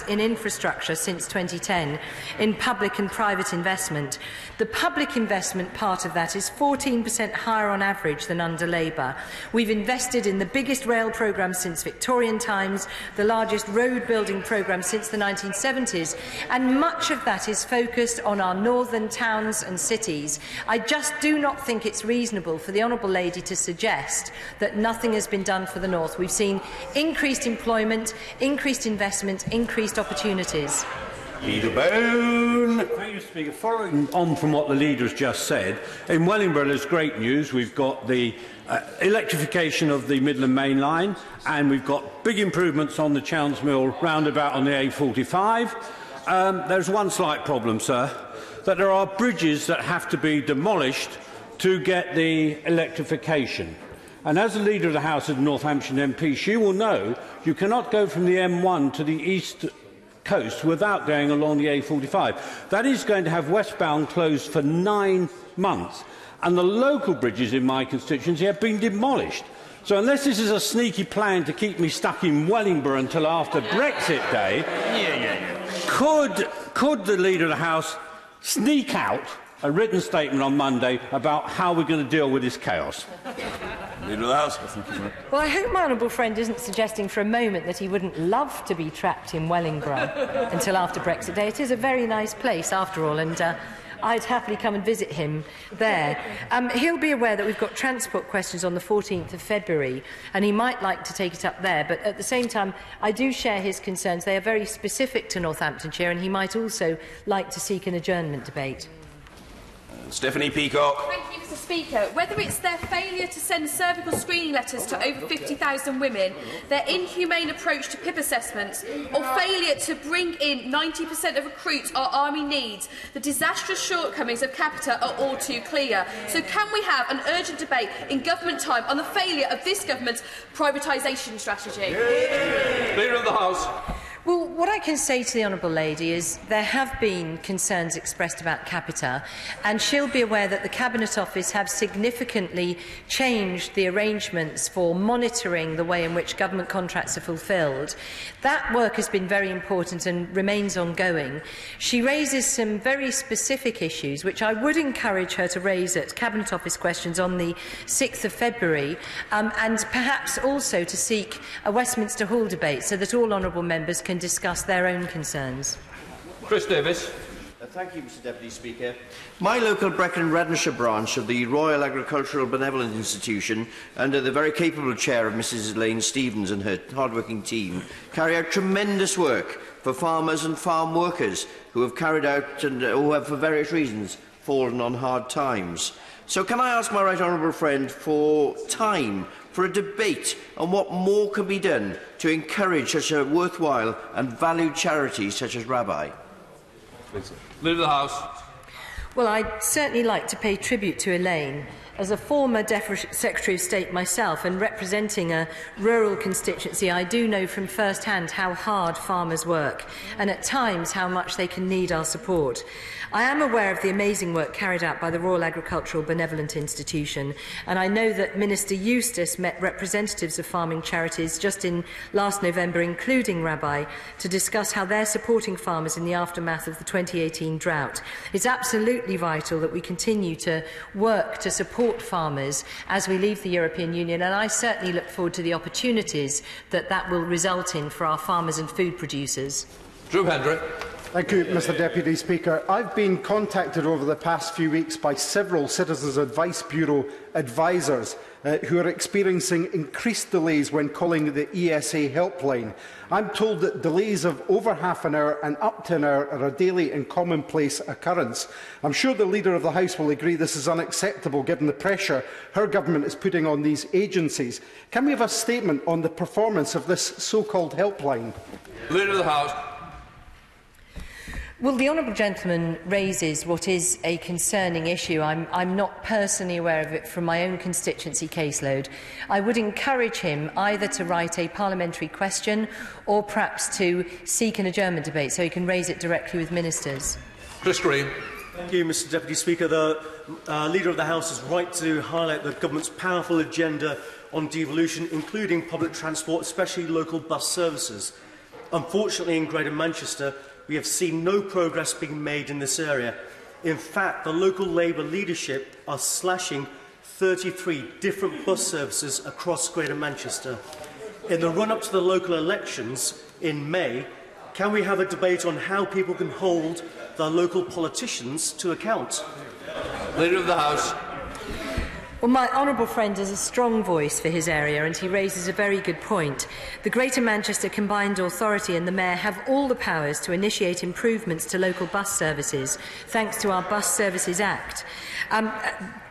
in infrastructure since 2010 in public and private investment. The public investment part of that is 14% higher on average than under Labour. We've invested in the biggest rail programme since Victorian times, the largest road building programme since the 1970s, and much of that is focused on our northern towns and cities. I just do not think it's reasonable for the Honourable Lady to suggest that nothing has been done for the North. We've seen increased employment, increased investment, increased opportunities. Leader Bone. Thank you, Speaker. Following on from what the Leader has just said, in Wellingborough there's great news. We've got the electrification of the Midland Main Line, and we've got big improvements on the Chowns Mill roundabout on the A45. There's one slight problem, sir, that there are bridges that have to be demolished to get the electrification. And as the Leader of the House of North Hampshire MP, she will know you cannot go from the M1 to the east coast without going along the A45. That is going to have westbound closed for 9 months, and the local bridges in my constituency have been demolished. So unless this is a sneaky plan to keep me stuck in Wellingborough until after Brexit Day, could the Leader of the House sneak out a written statement on Monday about how we're going to deal with this chaos? Leader of the House. Well, I hope my honourable friend isn't suggesting for a moment that he wouldn't love to be trapped in Wellingborough until after Brexit Day. It is a very nice place, after all, and I'd happily come and visit him there. He'll be aware that we've got transport questions on the 14th of February, and he might like to take it up there. But at the same time, I do share his concerns. They are very specific to Northamptonshire, and he might also like to seek an adjournment debate. Stephanie Peacock. Thank you, Mr. Speaker. Whether it's their failure to send cervical screening letters to over 50,000 women, their inhumane approach to PIP assessments, or failure to bring in 90% of recruits our army needs, the disastrous shortcomings of Capita are all too clear. So can we have an urgent debate in government time on the failure of this government's privatisation strategy? Leader of the House. Well, what I can say to the Honourable Lady is there have been concerns expressed about Capita, and she'll be aware that the Cabinet Office have significantly changed the arrangements for monitoring the way in which government contracts are fulfilled. That work has been very important and remains ongoing. She raises some very specific issues, which I would encourage her to raise at Cabinet Office questions on the 6th of February, and perhaps also to seek a Westminster Hall debate so that all honourable members can discuss their own concerns. Chris Davis. Thank you, Mr Deputy Speaker. My local Brecon and Reddenshire branch of the Royal Agricultural Benevolent Institution, under the very capable chair of Mrs Elaine Stevens and her hard-working team, carry out tremendous work for farmers and farm workers who have carried out and who have, for various reasons, fallen on hard times. So can I ask my right honourable friend for time for a debate on what more can be done to encourage such a worthwhile and valued charity such as Rabbi? Leader of the House. Well, I'd certainly like to pay tribute to Elaine. As a former Secretary of State myself and representing a rural constituency, I do know from first hand how hard farmers work and at times how much they can need our support. I am aware of the amazing work carried out by the Royal Agricultural Benevolent Institution, and I know that Minister Eustace met representatives of farming charities just in last November, including Rabbi, to discuss how they're supporting farmers in the aftermath of the 2018 drought. It's absolutely vital that we continue to work to support farmers as we leave the European Union, and I certainly look forward to the opportunities that that will result in for our farmers and food producers. Drew Hendry. Thank you, Mr Deputy Speaker. I've been contacted over the past few weeks by several Citizens Advice Bureau advisers who are experiencing increased delays when calling the ESA helpline. I'm told that delays of over half an hour and up to an hour are a daily and commonplace occurrence. I'm sure the Leader of the House will agree this is unacceptable given the pressure her government is putting on these agencies. Can we have a statement on the performance of this so-called helpline? Leader of the House. Well, the honourable gentleman raises what is a concerning issue. I'm not personally aware of it from my own constituency caseload. I would encourage him either to write a parliamentary question or perhaps to seek an adjournment debate so he can raise it directly with ministers. Chris Green. Thank you, Mr Deputy Speaker. The Leader of the House is right to highlight the government's powerful agenda on devolution, including public transport, especially local bus services. Unfortunately, in Greater Manchester, we have seen no progress being made in this area. In fact, the local Labour leadership are slashing 33 different bus services across Greater Manchester. In the run-up to the local elections in May, can we have a debate on how people can hold their local politicians to account? Leader of the House. Well, my honourable friend has a strong voice for his area and he raises a very good point. The Greater Manchester Combined Authority and the Mayor have all the powers to initiate improvements to local bus services, thanks to our Bus Services Act.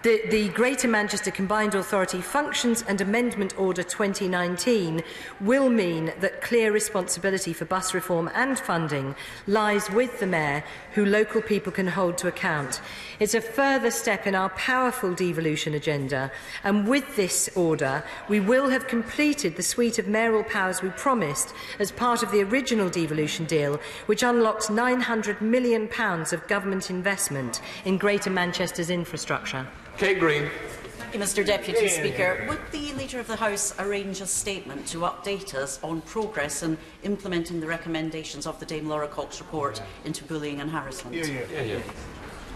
The Greater Manchester Combined Authority Functions and Amendment Order 2019 will mean that clear responsibility for bus reform and funding lies with the Mayor, who local people can hold to account. It's a further step in our powerful devolution agenda, and with this order we will have completed the suite of mayoral powers we promised as part of the original devolution deal, which unlocked £900 million of government investment in Greater Manchester's infrastructure. Kate Green. Thank you, Mr Deputy Speaker. Would the Leader of the House arrange a statement to update us on progress in implementing the recommendations of the Dame Laura Cox report into bullying and harassment?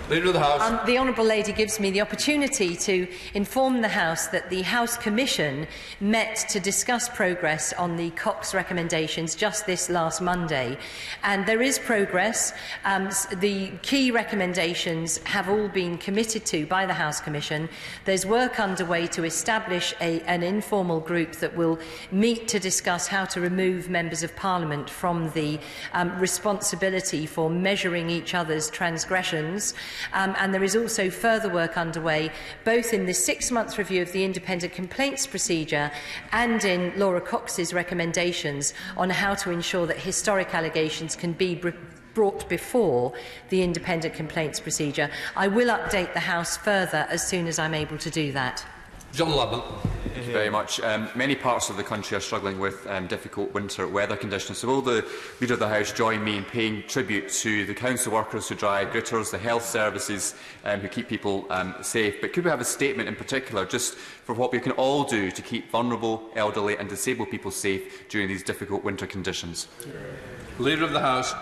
Leader of the House. The Honourable Lady gives me the opportunity to inform the House that the House Commission met to discuss progress on the Cox recommendations just this last Monday. And there is progress. The key recommendations have all been committed to by the House Commission. There's work underway to establish an informal group that will meet to discuss how to remove members of Parliament from the responsibility for measuring each other's transgressions. And there is also further work underway, both in the 6-month review of the independent complaints procedure and in Laura Cox's recommendations on how to ensure that historic allegations can be brought before the independent complaints procedure. I will update the House further as soon as I'm able to do that. John Ludman. Thank you very much. Many parts of the country are struggling with difficult winter weather conditions. So will the Leader of the House join me in paying tribute to the council workers who dry gritters, the health services who keep people safe? But could we have a statement in particular just for what we can all do to keep vulnerable, elderly and disabled people safe during these difficult winter conditions? Leader of the House.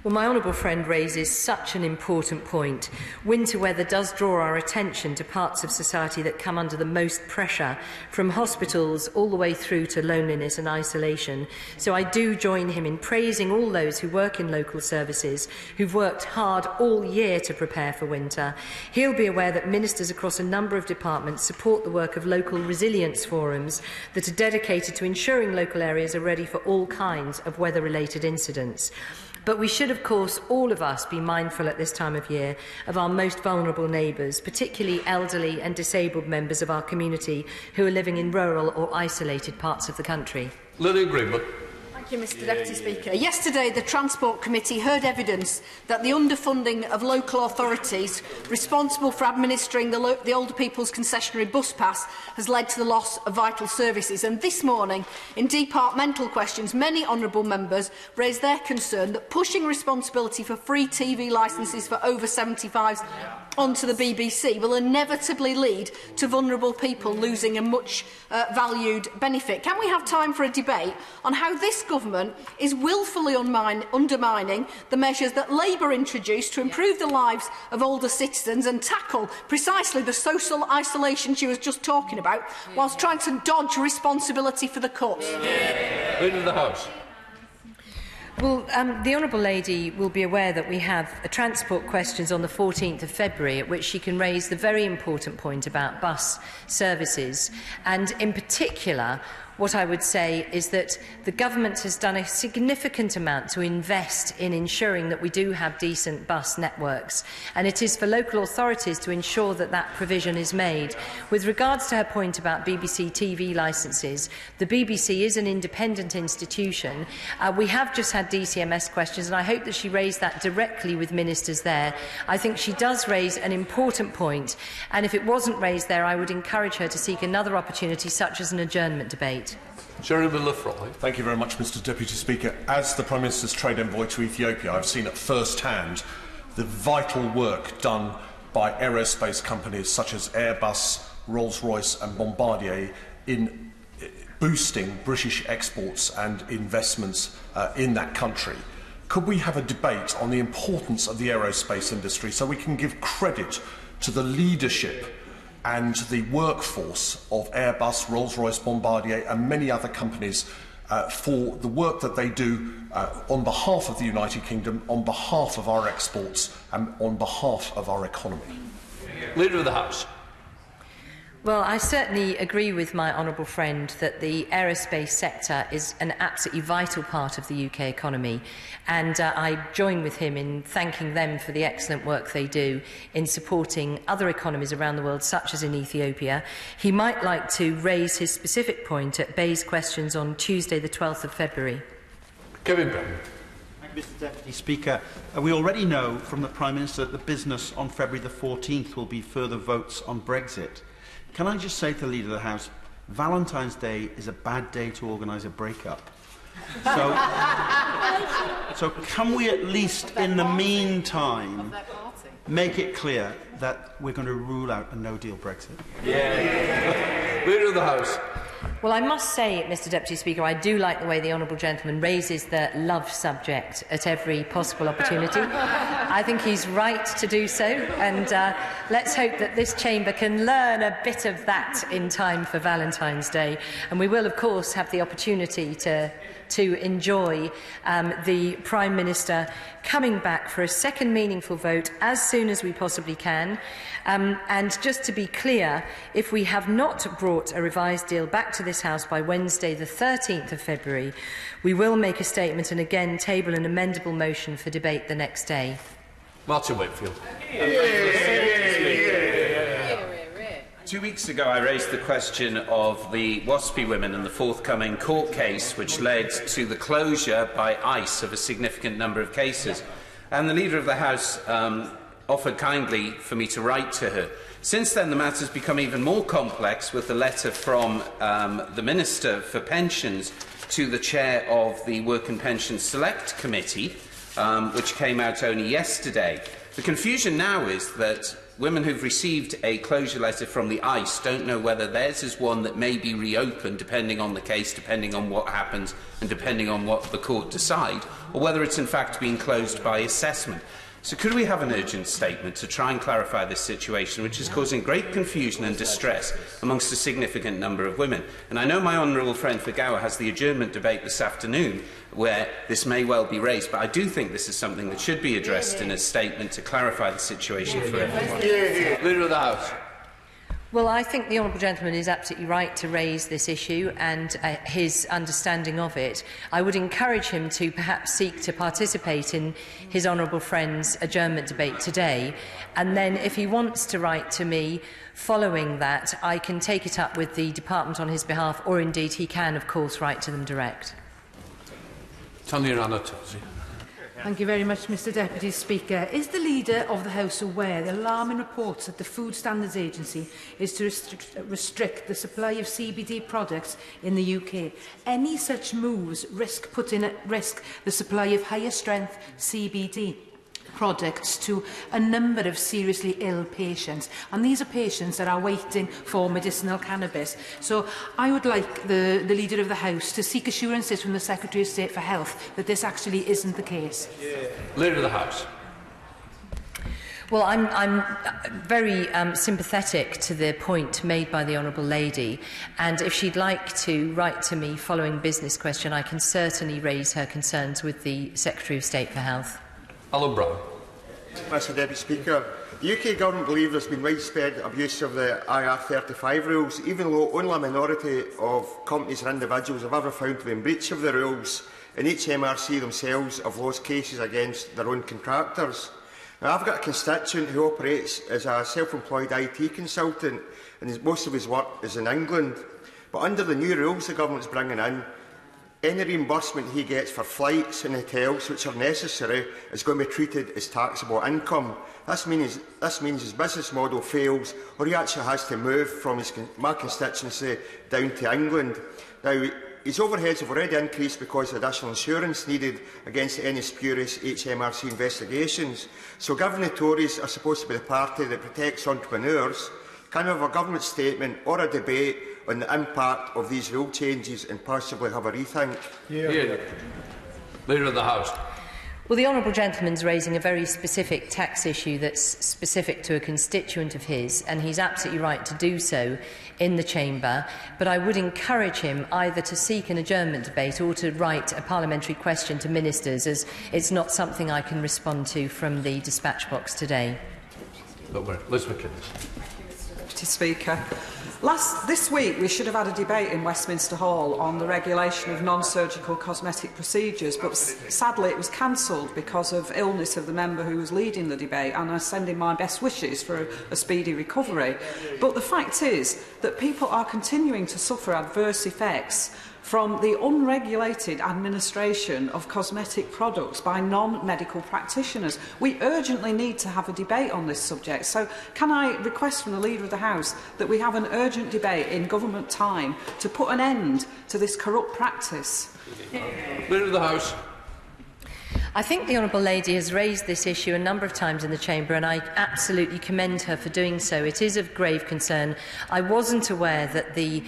Well, my honourable friend raises such an important point. Winter weather does draw our attention to parts of society that come under the most pressure, from hospitals all the way through to loneliness and isolation. So I do join him in praising all those who work in local services, who've worked hard all year to prepare for winter. He'll be aware that ministers across a number of departments support the work of local resilience forums that are dedicated to ensuring local areas are ready for all kinds of weather-related incidents. But we should, of course, all of us be mindful at this time of year of our most vulnerable neighbours, particularly elderly and disabled members of our community who are living in rural or isolated parts of the country. Lillian Greenwood. Thank Thank you, Mr Deputy Speaker. Yesterday, the Transport Committee heard evidence that the underfunding of local authorities responsible for administering the Older People's Concessionary Bus Pass has led to the loss of vital services. And this morning, in departmental questions, many honourable members raised their concern that pushing responsibility for free TV licences for over 75s onto the BBC will inevitably lead to vulnerable people losing a much valued benefit. Can we have time for a debate on how this government is wilfully undermining the measures that Labour introduced to improve the lives of older citizens and tackle precisely the social isolation she was just talking about, whilst trying to dodge responsibility for the cuts? Leader of the House. Well, the Honourable Lady will be aware that we have transport questions on the 14th of February at which she can raise the very important point about bus services. And in particular, what I would say is that the government has done a significant amount to invest in ensuring that we do have decent bus networks, and it is for local authorities to ensure that that provision is made. With regards to her point about BBC TV licences, the BBC is an independent institution. We have just had DCMS questions, and I hope that she raised that directly with ministers there. I think she does raise an important point, and if it wasn't raised there, I would encourage her to seek another opportunity, such as an adjournment debate. Jeremy Lefroy. Thank you very much, Mr Deputy Speaker. As the Prime Minister's trade envoy to Ethiopia, I've seen at first hand the vital work done by aerospace companies such as Airbus, Rolls-Royce and Bombardier in boosting British exports and investments in that country. Could we have a debate on the importance of the aerospace industry so we can give credit to the leadership and the workforce of Airbus, Rolls-Royce, Bombardier and many other companies for the work that they do on behalf of the United Kingdom, on behalf of our exports and on behalf of our economy? Leader of the House. Well, I certainly agree with my honourable friend that the aerospace sector is an absolutely vital part of the UK economy, and I join with him in thanking them for the excellent work they do in supporting other economies around the world, such as in Ethiopia. He might like to raise his specific point at Bay's questions on Tuesday the 12th of February. Kevin Brown. Thank you, Mr Deputy Speaker. We already know from the Prime Minister that the business on February the 14th will be further votes on Brexit. Can I just say to the Leader of the House, Valentine's Day is a bad day to organise a breakup. So can we at least, in the meantime, make it clear that we're going to rule out a no-deal Brexit? Yeah. Leader of the House. Well, I must say, Mr Deputy Speaker, I do like the way the honourable gentleman raises the love subject at every possible opportunity. I think he's right to do so, and let's hope that this chamber can learn a bit of that in time for Valentine's Day. And we will, of course, have the opportunity to enjoy the Prime Minister coming back for a second meaningful vote as soon as we possibly can. And just to be clear, if we have not brought a revised deal back to this House by Wednesday the 13th of February, we will make a statement and again table an amendable motion for debate the next day. Martin Wakefield. 2 weeks ago, I raised the question of the WASPI women and the forthcoming court case which led to the closure by ICE of a significant number of cases. And the Leader of the House offered kindly for me to write to her. Since then, the matter has become even more complex with the letter from the Minister for Pensions to the chair of the Work and Pensions Select Committee, which came out only yesterday. The confusion now is that women who've received a closure letter from the ICE don't know whether theirs is one that may be reopened depending on the case, depending on what happens and depending on what the court decide, or whether it's in fact been closed by assessment. So could we have an urgent statement to try and clarify this situation, which is causing great confusion and distress amongst a significant number of women? And I know my honourable friend Fagawa has the adjournment debate this afternoon where this may well be raised, but I do think this is something that should be addressed in a statement to clarify the situation for everyone. Leader of the House. Well, I think the honourable gentleman is absolutely right to raise this issue and his understanding of it. I would encourage him to perhaps seek to participate in his honourable friend's adjournment debate today, and then if he wants to write to me following that, I can take it up with the department on his behalf, or indeed he can, of course, write to them direct. Thank you very much, Mr Deputy Speaker. Is the Leader of the House aware the alarming reports that the Food Standards Agency is to restrict the supply of CBD products in the UK? Any such moves risk putting at risk the supply of higher strength CBD products to a number of seriously ill patients, and these are patients that are waiting for medicinal cannabis. So I would like the Leader of the House to seek assurances from the Secretary of State for Health that this actually isn't the case. Leader of the House. Well, I'm very sympathetic to the point made by the Honourable Lady, and if she'd like to write to me following business question, I can certainly raise her concerns with the Secretary of State for Health. Alan Brown. Mr Deputy Speaker, the UK Government believe there has been widespread abuse of the IR35 rules, even though only a minority of companies and individuals have ever found to be in breach of the rules, and HMRC themselves have lost cases against their own contractors. Now, I've got a constituent who operates as a self-employed IT consultant, and most of his work is in England. But under the new rules the Government is bringing in, any reimbursement he gets for flights and hotels which are necessary is going to be treated as taxable income. This means his business model fails, or he actually has to move from my constituency down to England. Now, his overheads have already increased because of additional insurance needed against any spurious HMRC investigations. So given the Tories are supposed to be the party that protects entrepreneurs, can we have a government statement or a debate on the impact of these rule changes and possibly have a rethink? Leader of the House. Well, the Honourable Gentleman's raising a very specific tax issue that's specific to a constituent of his, and he's absolutely right to do so in the Chamber, but I would encourage him either to seek an adjournment debate or to write a parliamentary question to ministers, as it's not something I can respond to from the dispatch box today. Liz McInnes. Deputy Speaker. This week we should have had a debate in Westminster Hall on the regulation of non-surgical cosmetic procedures, but sadly it was cancelled because of illness of the member who was leading the debate, and I send in my best wishes for a speedy recovery. But the fact is that people are continuing to suffer adverse effects from the unregulated administration of cosmetic products by non-medical practitioners. We urgently need to have a debate on this subject. So can I request from the Leader of the House that we have an urgent debate in government time to put an end to this corrupt practice? Leader of the House. I think the Honourable Lady has raised this issue a number of times in the Chamber, and I absolutely commend her for doing so. It is of grave concern. I wasn't aware that the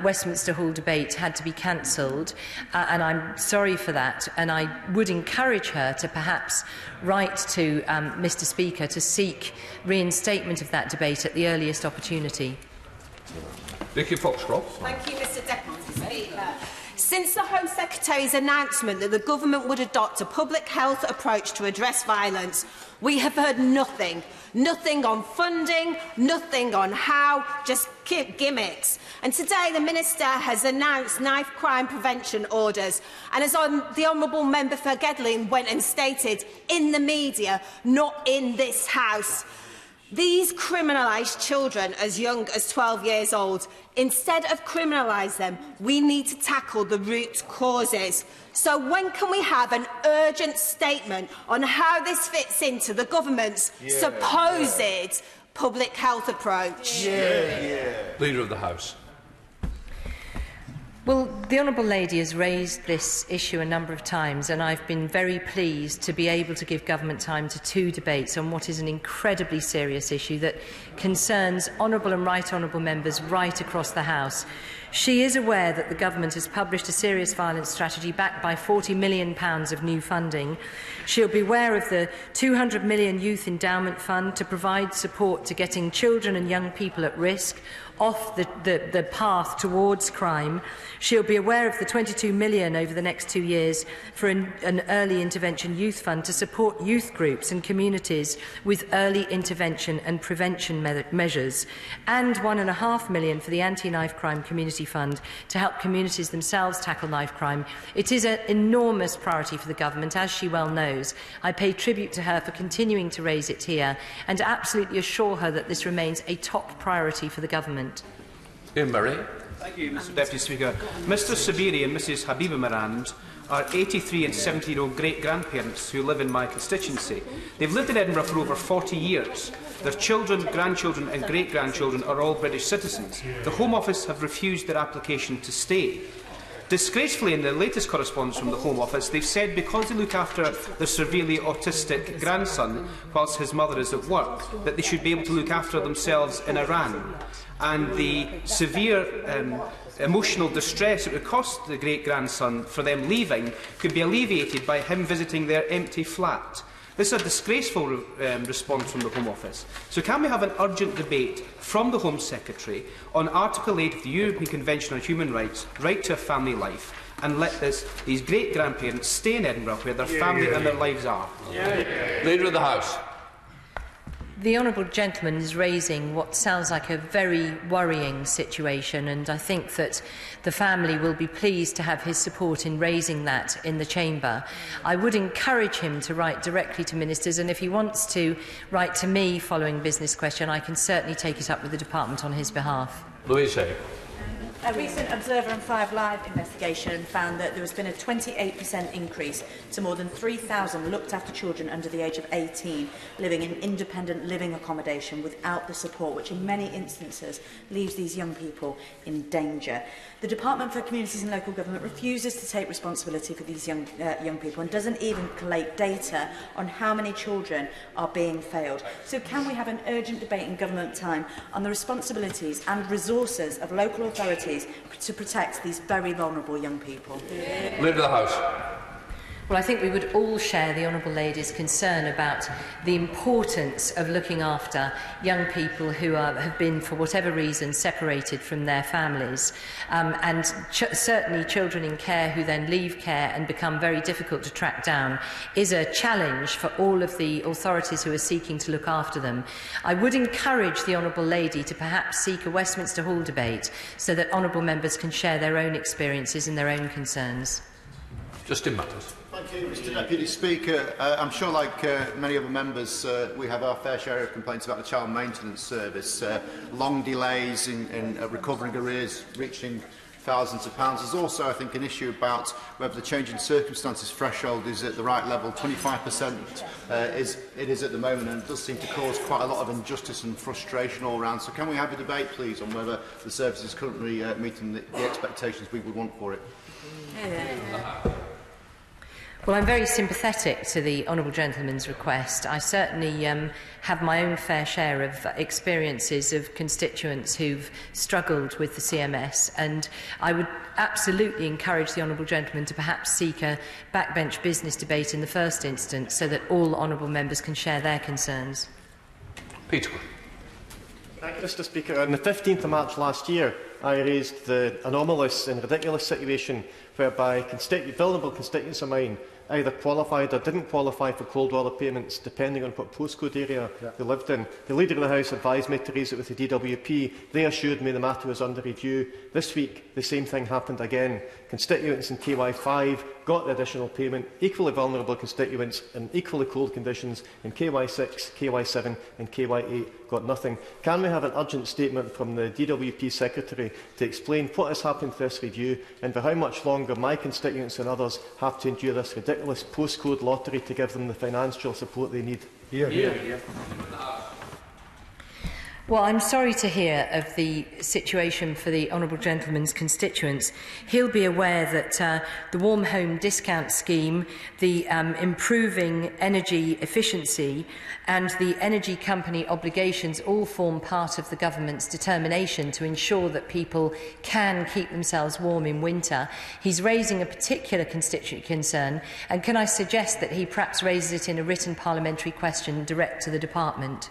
Westminster Hall debate had to be cancelled, and I'm sorry for that, and I would encourage her to perhaps write to Mr Speaker to seek reinstatement of that debate at the earliest opportunity. Vicky Foxcroft. Thank you, Mr Deputy Speaker. Since the Home Secretary's announcement that the Government would adopt a public health approach to address violence, we have heard nothing. Nothing on funding, nothing on how, just gimmicks. And today the Minister has announced knife crime prevention orders, and as the Honourable Member for Gedling went and stated in the media, not in this House, these criminalise children as young as 12 years old. Instead of criminalise them, we need to tackle the root causes. So when can we have an urgent statement on how this fits into the Government's supposed public health approach? Leader of the House. Well, the Honourable Lady has raised this issue a number of times, and I've been very pleased to be able to give government time to 2 debates on what is an incredibly serious issue that concerns honourable and right honourable members right across the House. She is aware that the government has published a serious violence strategy backed by £40 million of new funding. She'll be aware of the £200 million Youth Endowment Fund to provide support to getting children and young people at risk off the path towards crime. She'll be aware of the £22 million over the next 2 years for an early intervention youth fund to support youth groups and communities with early intervention and prevention measures, and £1.5 million for the anti-knife crime community fund to help communities themselves tackle knife crime. It is an enormous priority for the government, as she well knows. I pay tribute to her for continuing to raise it here and absolutely assure her that this remains a top priority for the government. Ian Murray. Thank you, Mr Deputy Speaker. Mr Sabiri and Mrs Habiba Mirand are 83 and 70-year-old great-grandparents who live in my constituency. They've lived in Edinburgh for over 40 years. Their children, grandchildren and great-grandchildren are all British citizens. The Home Office have refused their application to stay. Disgracefully, in the latest correspondence from the Home Office, they've said because they look after their severely autistic grandson whilst his mother is at work, that they should be able to look after themselves in Iran. And the severe emotional distress it would cost the great-grandson for them leaving could be alleviated by him visiting their empty flat. This is a disgraceful response from the Home Office. So can we have an urgent debate from the Home Secretary on Article 8 of the European Convention on Human Rights, right to a family life, and let these great-grandparents stay in Edinburgh where their family and their lives are? Leader of the House. The honourable gentleman is raising what sounds like a very worrying situation, and I think that the family will be pleased to have his support in raising that in the chamber. I would encourage him to write directly to ministers, and if he wants to write to me following business question, I can certainly take it up with the department on his behalf. Louise Hay. A recent Observer and 5 Live investigation found that there has been a 28% increase to more than 3,000 looked-after children under the age of 18 living in independent living accommodation without the support, which in many instances leaves these young people in danger. The Department for Communities and Local Government refuses to take responsibility for these young people and doesn't even collate data on how many children are being failed. So can we have an urgent debate in government time on the responsibilities and resources of local authorities to protect these very vulnerable young people? Leader of the House. Well, I think we would all share the Honourable Lady's concern about the importance of looking after young people who have been, for whatever reason, separated from their families. And certainly children in care who then leave care and become very difficult to track down is a challenge for all of the authorities who are seeking to look after them. I would encourage the Honourable Lady to perhaps seek a Westminster Hall debate so that honourable members can share their own experiences and their own concerns. Justin Matters. Thank you, Mr Deputy Speaker. I'm sure, like many other members, we have our fair share of complaints about the child maintenance service. Long delays in recovering arrears reaching thousands of pounds. There's also, I think, an issue about whether the change in circumstances threshold is at the right level. 25% it is at the moment, and it does seem to cause quite a lot of injustice and frustration all round. So can we have a debate, please, on whether the service is currently meeting the expectations we would want for it? Well, I'm very sympathetic to the honourable gentleman's request. I certainly have my own fair share of experiences of constituents who've struggled with the CMS, and I would absolutely encourage the honourable gentleman to perhaps seek a backbench business debate in the first instance so that all honourable members can share their concerns. Peter. Thank you, Mr Speaker. On the 15th of March last year, I raised the anomalous and ridiculous situation whereby vulnerable constituents of mine either qualified or didn't qualify for cold water payments, depending on what postcode area they lived in. The Leader of the House advised me to raise it with the DWP. They assured me the matter was under review. This week, the same thing happened again. Constituents in KY5 got the additional payment. Equally vulnerable constituents in equally cold conditions in KY6, KY7 and KY8 got nothing. Can we have an urgent statement from the DWP Secretary to explain what has happened to this review and for how much longer my constituents and others have to endure this ridiculous postcode lottery to give them the financial support they need? Well, I'm sorry to hear of the situation for the honourable gentleman's constituents. He'll be aware that the Warm Home Discount Scheme, the improving energy efficiency and the energy company obligations all form part of the government's determination to ensure that people can keep themselves warm in winter. He's raising a particular constituent concern, and can I suggest that he perhaps raises it in a written parliamentary question direct to the department?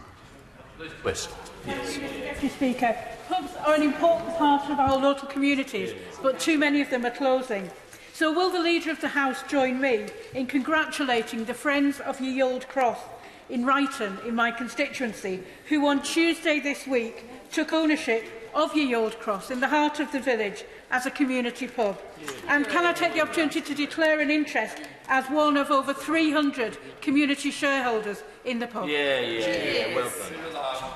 Please. Mr Speaker, pubs are an important part of our local communities, but too many of them are closing. So will the Leader of the House join me in congratulating the Friends of Ye Olde Cross in Ryton, in my constituency, who on Tuesday this week took ownership of Ye Olde Cross in the heart of the village as a community pub? And can I take the opportunity to declare an interest as one of over 300 community shareholders in the pub? Well done.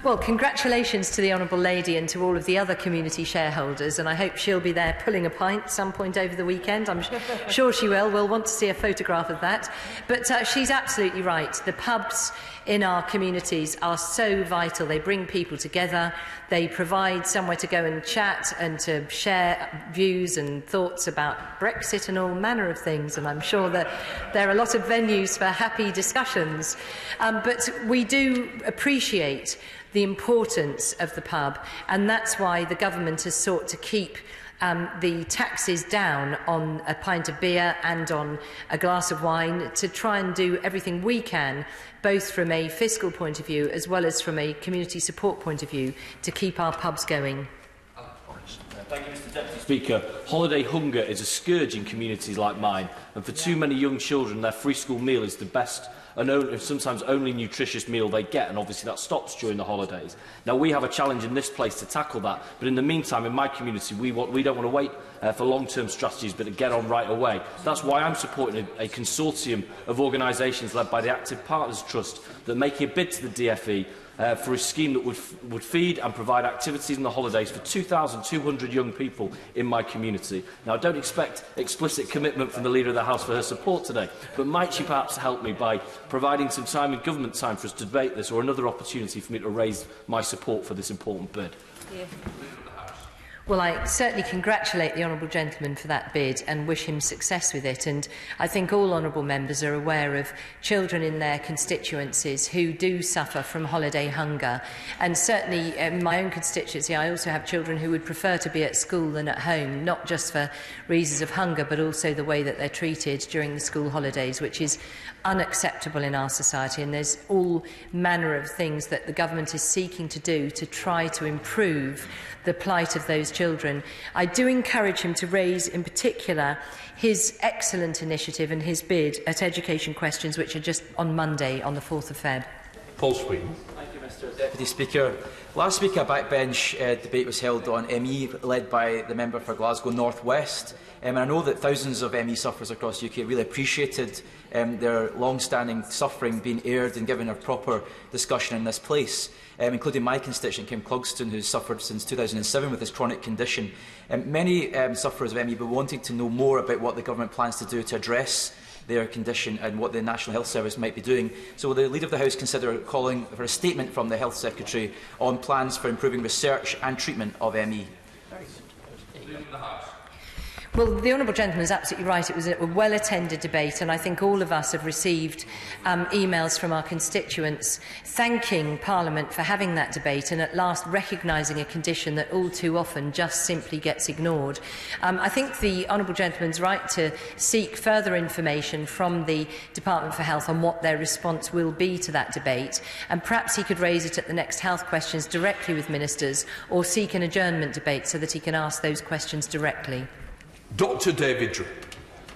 Well, congratulations to the Honourable Lady and to all of the other community shareholders, and I hope she'll be there pulling a pint some point over the weekend. I'm sure she will. We'll want to see a photograph of that. But she's absolutely right. The pubs in our communities are so vital. They bring people together. They provide somewhere to go and chat and to share views and thoughts about Brexit and all manner of things. And I'm sure that there are a lot of venues for happy discussions. But we do appreciate the importance of the pub, and that's why the government has sought to keep the taxes down on a pint of beer and on a glass of wine, to try and do everything we can, both from a fiscal point of view as well as from a community support point of view, to keep our pubs going. Thank you, Mr Deputy Speaker. Holiday hunger is a scourge in communities like mine, and for too many young children, their free school meal is the best and sometimes only nutritious meal they get, and obviously that stops during the holidays. Now, we have a challenge in this place to tackle that, but in the meantime, in my community, we don't want to wait for long-term strategies, but to get on right away. That's why I'm supporting a consortium of organisations led by the Active Partners Trust that are making a bid to the DFE for a scheme that would feed and provide activities in the holidays for 2,200 young people in my community. Now, I don't expect explicit commitment from the Leader of the House for her support today, but might she perhaps help me by providing some time in government time for us to debate this, or another opportunity for me to raise my support for this important bid? Yeah. Well, I certainly congratulate the honourable gentleman for that bid and wish him success with it. And I think all honourable members are aware of children in their constituencies who do suffer from holiday hunger. And certainly in my own constituency, I also have children who would prefer to be at school than at home, not just for reasons of hunger, but also the way that they're treated during the school holidays, which is unacceptable in our society. And there's all manner of things that the government is seeking to do to try to improve the plight of those children. I do encourage him to raise in particular his excellent initiative and his bid at Education Questions, which are just on Monday, on the 4th of Feb. Paul Sweeten. Thank you, Mr Deputy Speaker. Last week a backbench debate was held on ME, led by the member for Glasgow North West. And I know that thousands of ME sufferers across the UK really appreciated their long-standing suffering being aired and given a proper discussion in this place, including my constituent Kim Clugston, who has suffered since 2007 with this chronic condition. Many sufferers of ME were wanting to know more about what the government plans to do to address their condition and what the National Health Service might be doing. So will the Leader of the House consider calling for a statement from the Health Secretary on plans for improving research and treatment of ME? Well, the honourable gentleman is absolutely right. It was a well-attended debate, and I think all of us have received emails from our constituents thanking Parliament for having that debate and at last recognising a condition that all too often just simply gets ignored. I think the honourable gentleman's right to seek further information from the Department for Health on what their response will be to that debate, and perhaps he could raise it at the next Health Questions directly with ministers, or seek an adjournment debate so that he can ask those questions directly. Dr David Drip.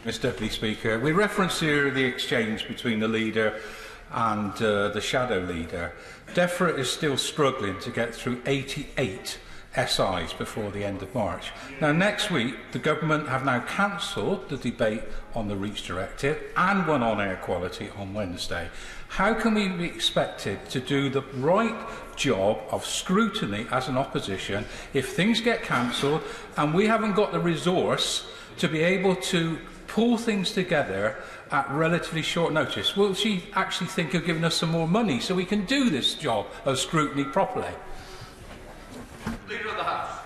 Mr Deputy Speaker, we reference here the exchange between the Leader and the Shadow Leader. DEFRA is still struggling to get through 88 SIs before the end of March. Now, next week, the Government have now cancelled the debate on the REACH Directive and one on air quality on Wednesday. How can we be expected to do the right job of scrutiny as an opposition if things get cancelled and we haven't got the resource to be able to pull things together at relatively short notice? Will she actually think of giving us some more money so we can do this job of scrutiny properly? Leader of the House.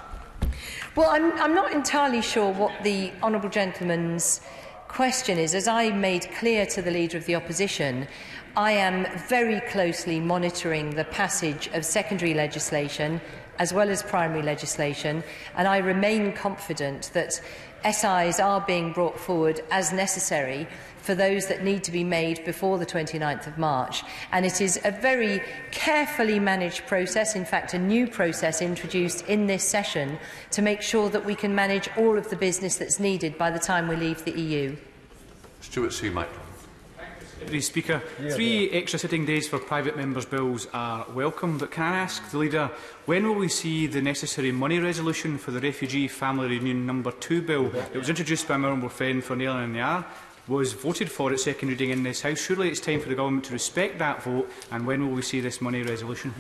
Well, I'm not entirely sure what the honourable gentleman's question is. As I made clear to the Leader of the Opposition, I am very closely monitoring the passage of secondary legislation as well as primary legislation, and I remain confident that SIs are being brought forward as necessary for those that need to be made before the 29th of March. And it is a very carefully managed process, in fact a new process introduced in this session, to make sure that we can manage all of the business that's needed by the time we leave the EU. Stuart Seaman. Deputy Speaker, 3 extra sitting days for private members' bills are welcome, but can I ask the Leader, when will we see the necessary money resolution for the Refugee Family Reunion No. 2 bill that was introduced by my honourable friend for Nail in the Ar? was voted for at second reading in this House. Surely it's time for the Government to respect that vote, and when will we see this money resolution?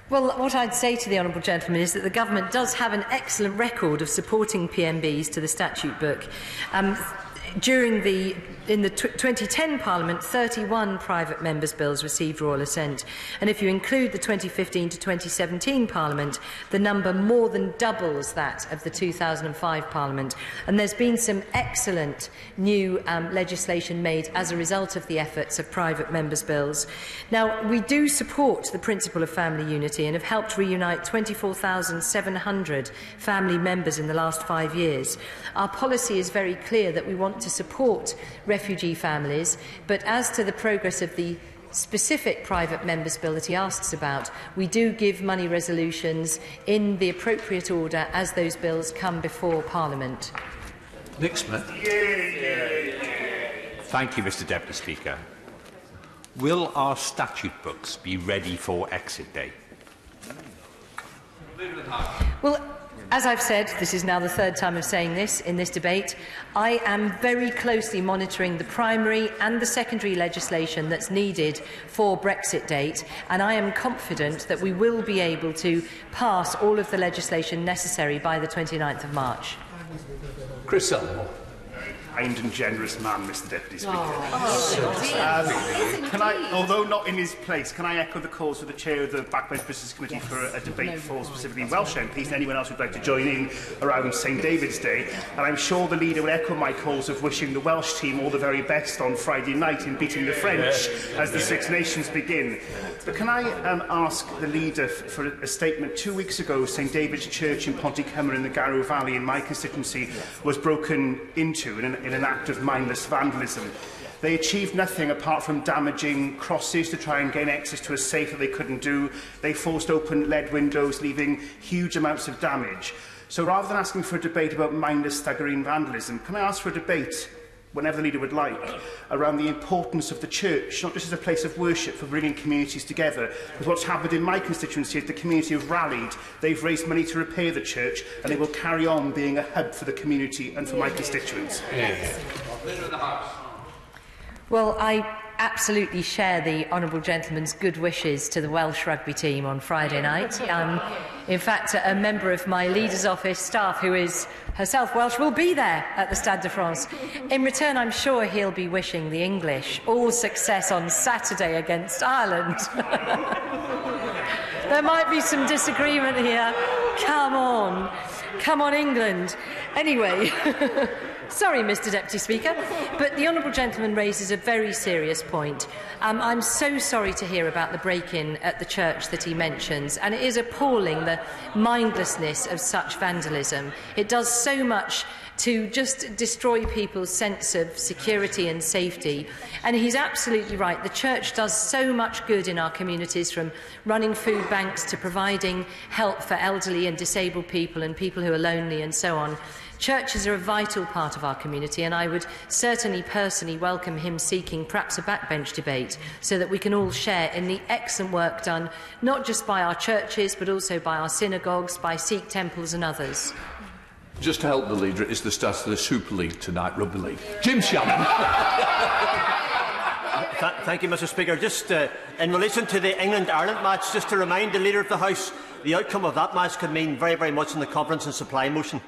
Well, what I'd say to the honourable gentleman is that the Government does have an excellent record of supporting PMBs to the statute book. In the 2010 Parliament, 31 private members' bills received royal assent, and if you include the 2015 to 2017 Parliament, the number more than doubles that of the 2005 Parliament. And there's been some excellent new legislation made as a result of the efforts of private members' bills. Now, we do support the principle of family unity and have helped reunite 24,700 family members in the last 5 years. Our policy is very clear that we want to support refugee families, but as to the progress of the specific private members' bill that he asks about, we do give money resolutions in the appropriate order as those bills come before Parliament. Nick Smith. Thank you, Mr Deputy Speaker. Will our statute books be ready for exit day? Well, as I've said, this is now the third time of saying this in this debate, I am very closely monitoring the primary and the secondary legislation that's needed for Brexit date, and I am confident that we will be able to pass all of the legislation necessary by the 29th of March. Chris Elmore. Kind and generous man, Mr Deputy Speaker. Can I, although not in his place, can I echo the calls for the Chair of the Backbench Business Committee for a debate for specifically Welsh MPs and anyone else who'd like to join in around St David's Day? And I'm sure the leader will echo my calls of wishing the Welsh team all the very best on Friday night in beating the French as the Six Nations begin. But can I ask the leader for a statement? 2 weeks ago, St David's Church in Pontycymru in the Garrow Valley in my constituency was broken into in an act of mindless vandalism. They achieved nothing apart from damaging crosses to try and gain access to a safe that they couldn't do. They forced open lead windows, leaving huge amounts of damage. So rather than asking for a debate about mindless staggering vandalism, can I ask for a debate, whenever the leader would like, around the importance of the church, not just as a place of worship for bringing communities together, because what's happened in my constituency is the community have rallied, they've raised money to repair the church, and they will carry on being a hub for the community and for my constituents. Well, I absolutely share the honourable gentleman's good wishes to the Welsh rugby team on Friday night. In fact, a member of my leader's office staff, who is herself Welsh, will be there at the Stade de France. In return, I'm sure he'll be wishing the English all success on Saturday against Ireland. There might be some disagreement here. Come on, England. Anyway, sorry, Mr Deputy Speaker, but the honourable gentleman raises a very serious point. I'm so sorry to hear about the break-in at the church that he mentions, and it is appalling, the mindlessness of such vandalism. It does so much to just destroy people's sense of security and safety. And he's absolutely right. The church does so much good in our communities, from running food banks to providing help for elderly and disabled people and people who are lonely and so on. Churches are a vital part of our community, and I would certainly personally welcome him seeking perhaps a backbench debate so that we can all share in the excellent work done, not just by our churches, but also by our synagogues, by Sikh temples and others. Just to help the leader, it's the start of the Super League tonight, Rugby League. Jim Shannon. Thank you, Mr Speaker. Just in relation to the England-Ireland match, just to remind the Leader of the House, the outcome of that match could mean very, very much in the conference and supply motion.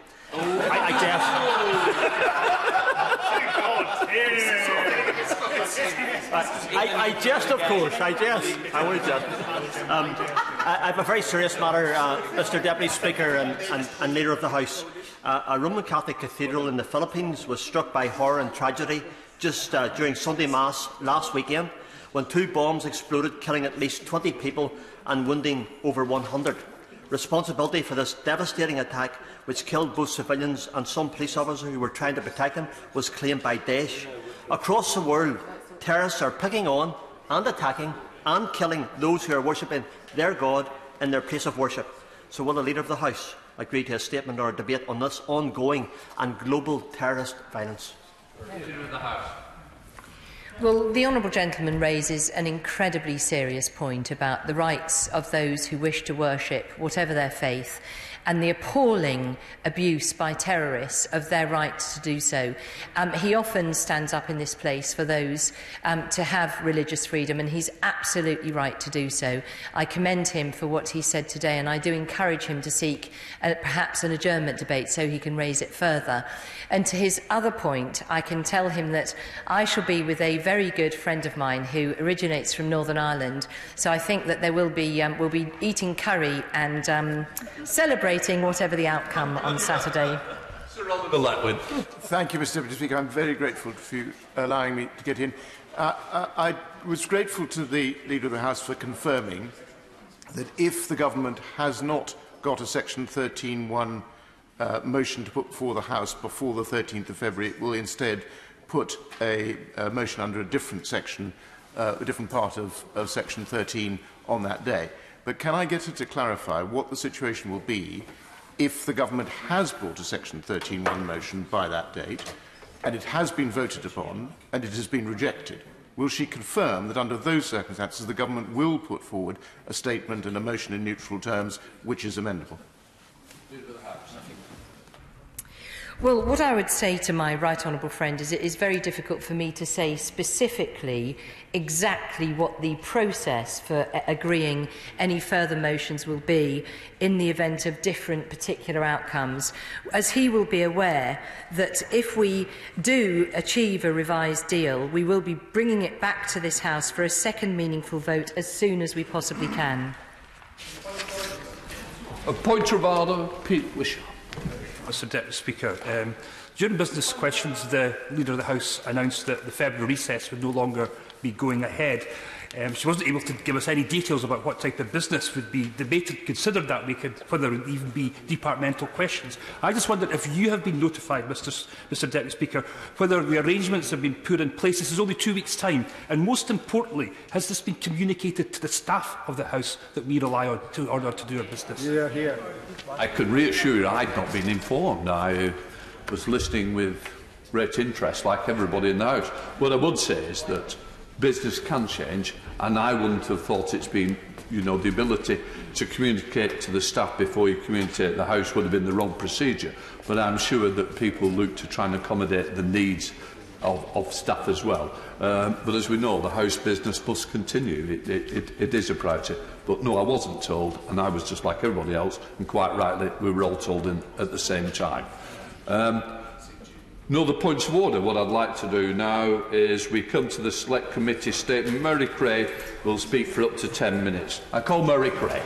I jest, of course. I would jest. I have a very serious matter, Mr Deputy Speaker and Leader of the House. A Roman Catholic cathedral in the Philippines was struck by horror and tragedy just during Sunday Mass last weekend, when 2 bombs exploded, killing at least 20 people and wounding over 100. Responsibility for this devastating attack, which killed both civilians and some police officers who were trying to protect them, was claimed by Daesh. Across the world, terrorists are picking on and attacking and killing those who are worshipping their God in their place of worship. So will the Leader of the House agree to a statement or a debate on this ongoing and global terrorist violence? Leader of the House. Well, the honourable gentleman raises an incredibly serious point about the rights of those who wish to worship, whatever their faith. and the appalling abuse by terrorists of their right to do so. He often stands up in this place for those to have religious freedom, and he's absolutely right to do so. I commend him for what he said today, and I do encourage him to seek perhaps an adjournment debate so he can raise it further. And to his other point, I can tell him that I shall be with a very good friend of mine who originates from Northern Ireland, so I think that there will be we'll be eating curry and celebrating whatever the outcome on Saturday. Sir Oliver Letwin. Thank you, Mr Deputy Speaker. I'm very grateful for you allowing me to get in. I was grateful to the Leader of the House for confirming that if the Government has not got a Section 13(1) motion to put before the House before the 13th of February, it will instead put a motion under a different section, a different part of Section 13 on that day. But can I get her to clarify what the situation will be if the Government has brought a Section 13(1) motion by that date, and it has been voted upon, and it has been rejected? Will she confirm that under those circumstances the Government will put forward a statement and a motion in neutral terms which is amendable? Well, what I would say to my right honourable friend is it is very difficult for me to say specifically exactly what the process for agreeing any further motions will be in the event of different particular outcomes, as he will be aware that if we do achieve a revised deal, we will be bringing it back to this House for a second meaningful vote as soon as we possibly can. A point of order, Pete Wishart. Mr Deputy Speaker, during business questions, the Leader of the House announced that the February recess would no longer be going ahead. She wasn't able to give us any details about what type of business would be debated, considered that week, and whether there would even be departmental questions. I just wondered if you have been notified, Mr Deputy Speaker, whether the arrangements have been put in place. This is only 2 weeks' time, and most importantly, has this been communicated to the staff of the House that we rely on in order to do our business? Yeah, yeah. I can reassure you I'd not been informed. I was listening with great interest, like everybody in the House. What I would say is that business can change, and I wouldn't have thought it's been, the ability to communicate to the staff before you communicate to the House would have been the wrong procedure. But I'm sure that people look to try and accommodate the needs of staff as well. But as we know, the House business must continue. It is a priority. But no, I wasn't told, and I was just like everybody else, and quite rightly, we were all told at the same time. No other points of order. What I'd like to do now is we come to the Select Committee statement. Murray Cray will speak for up to 10 minutes. I call Murray Cray.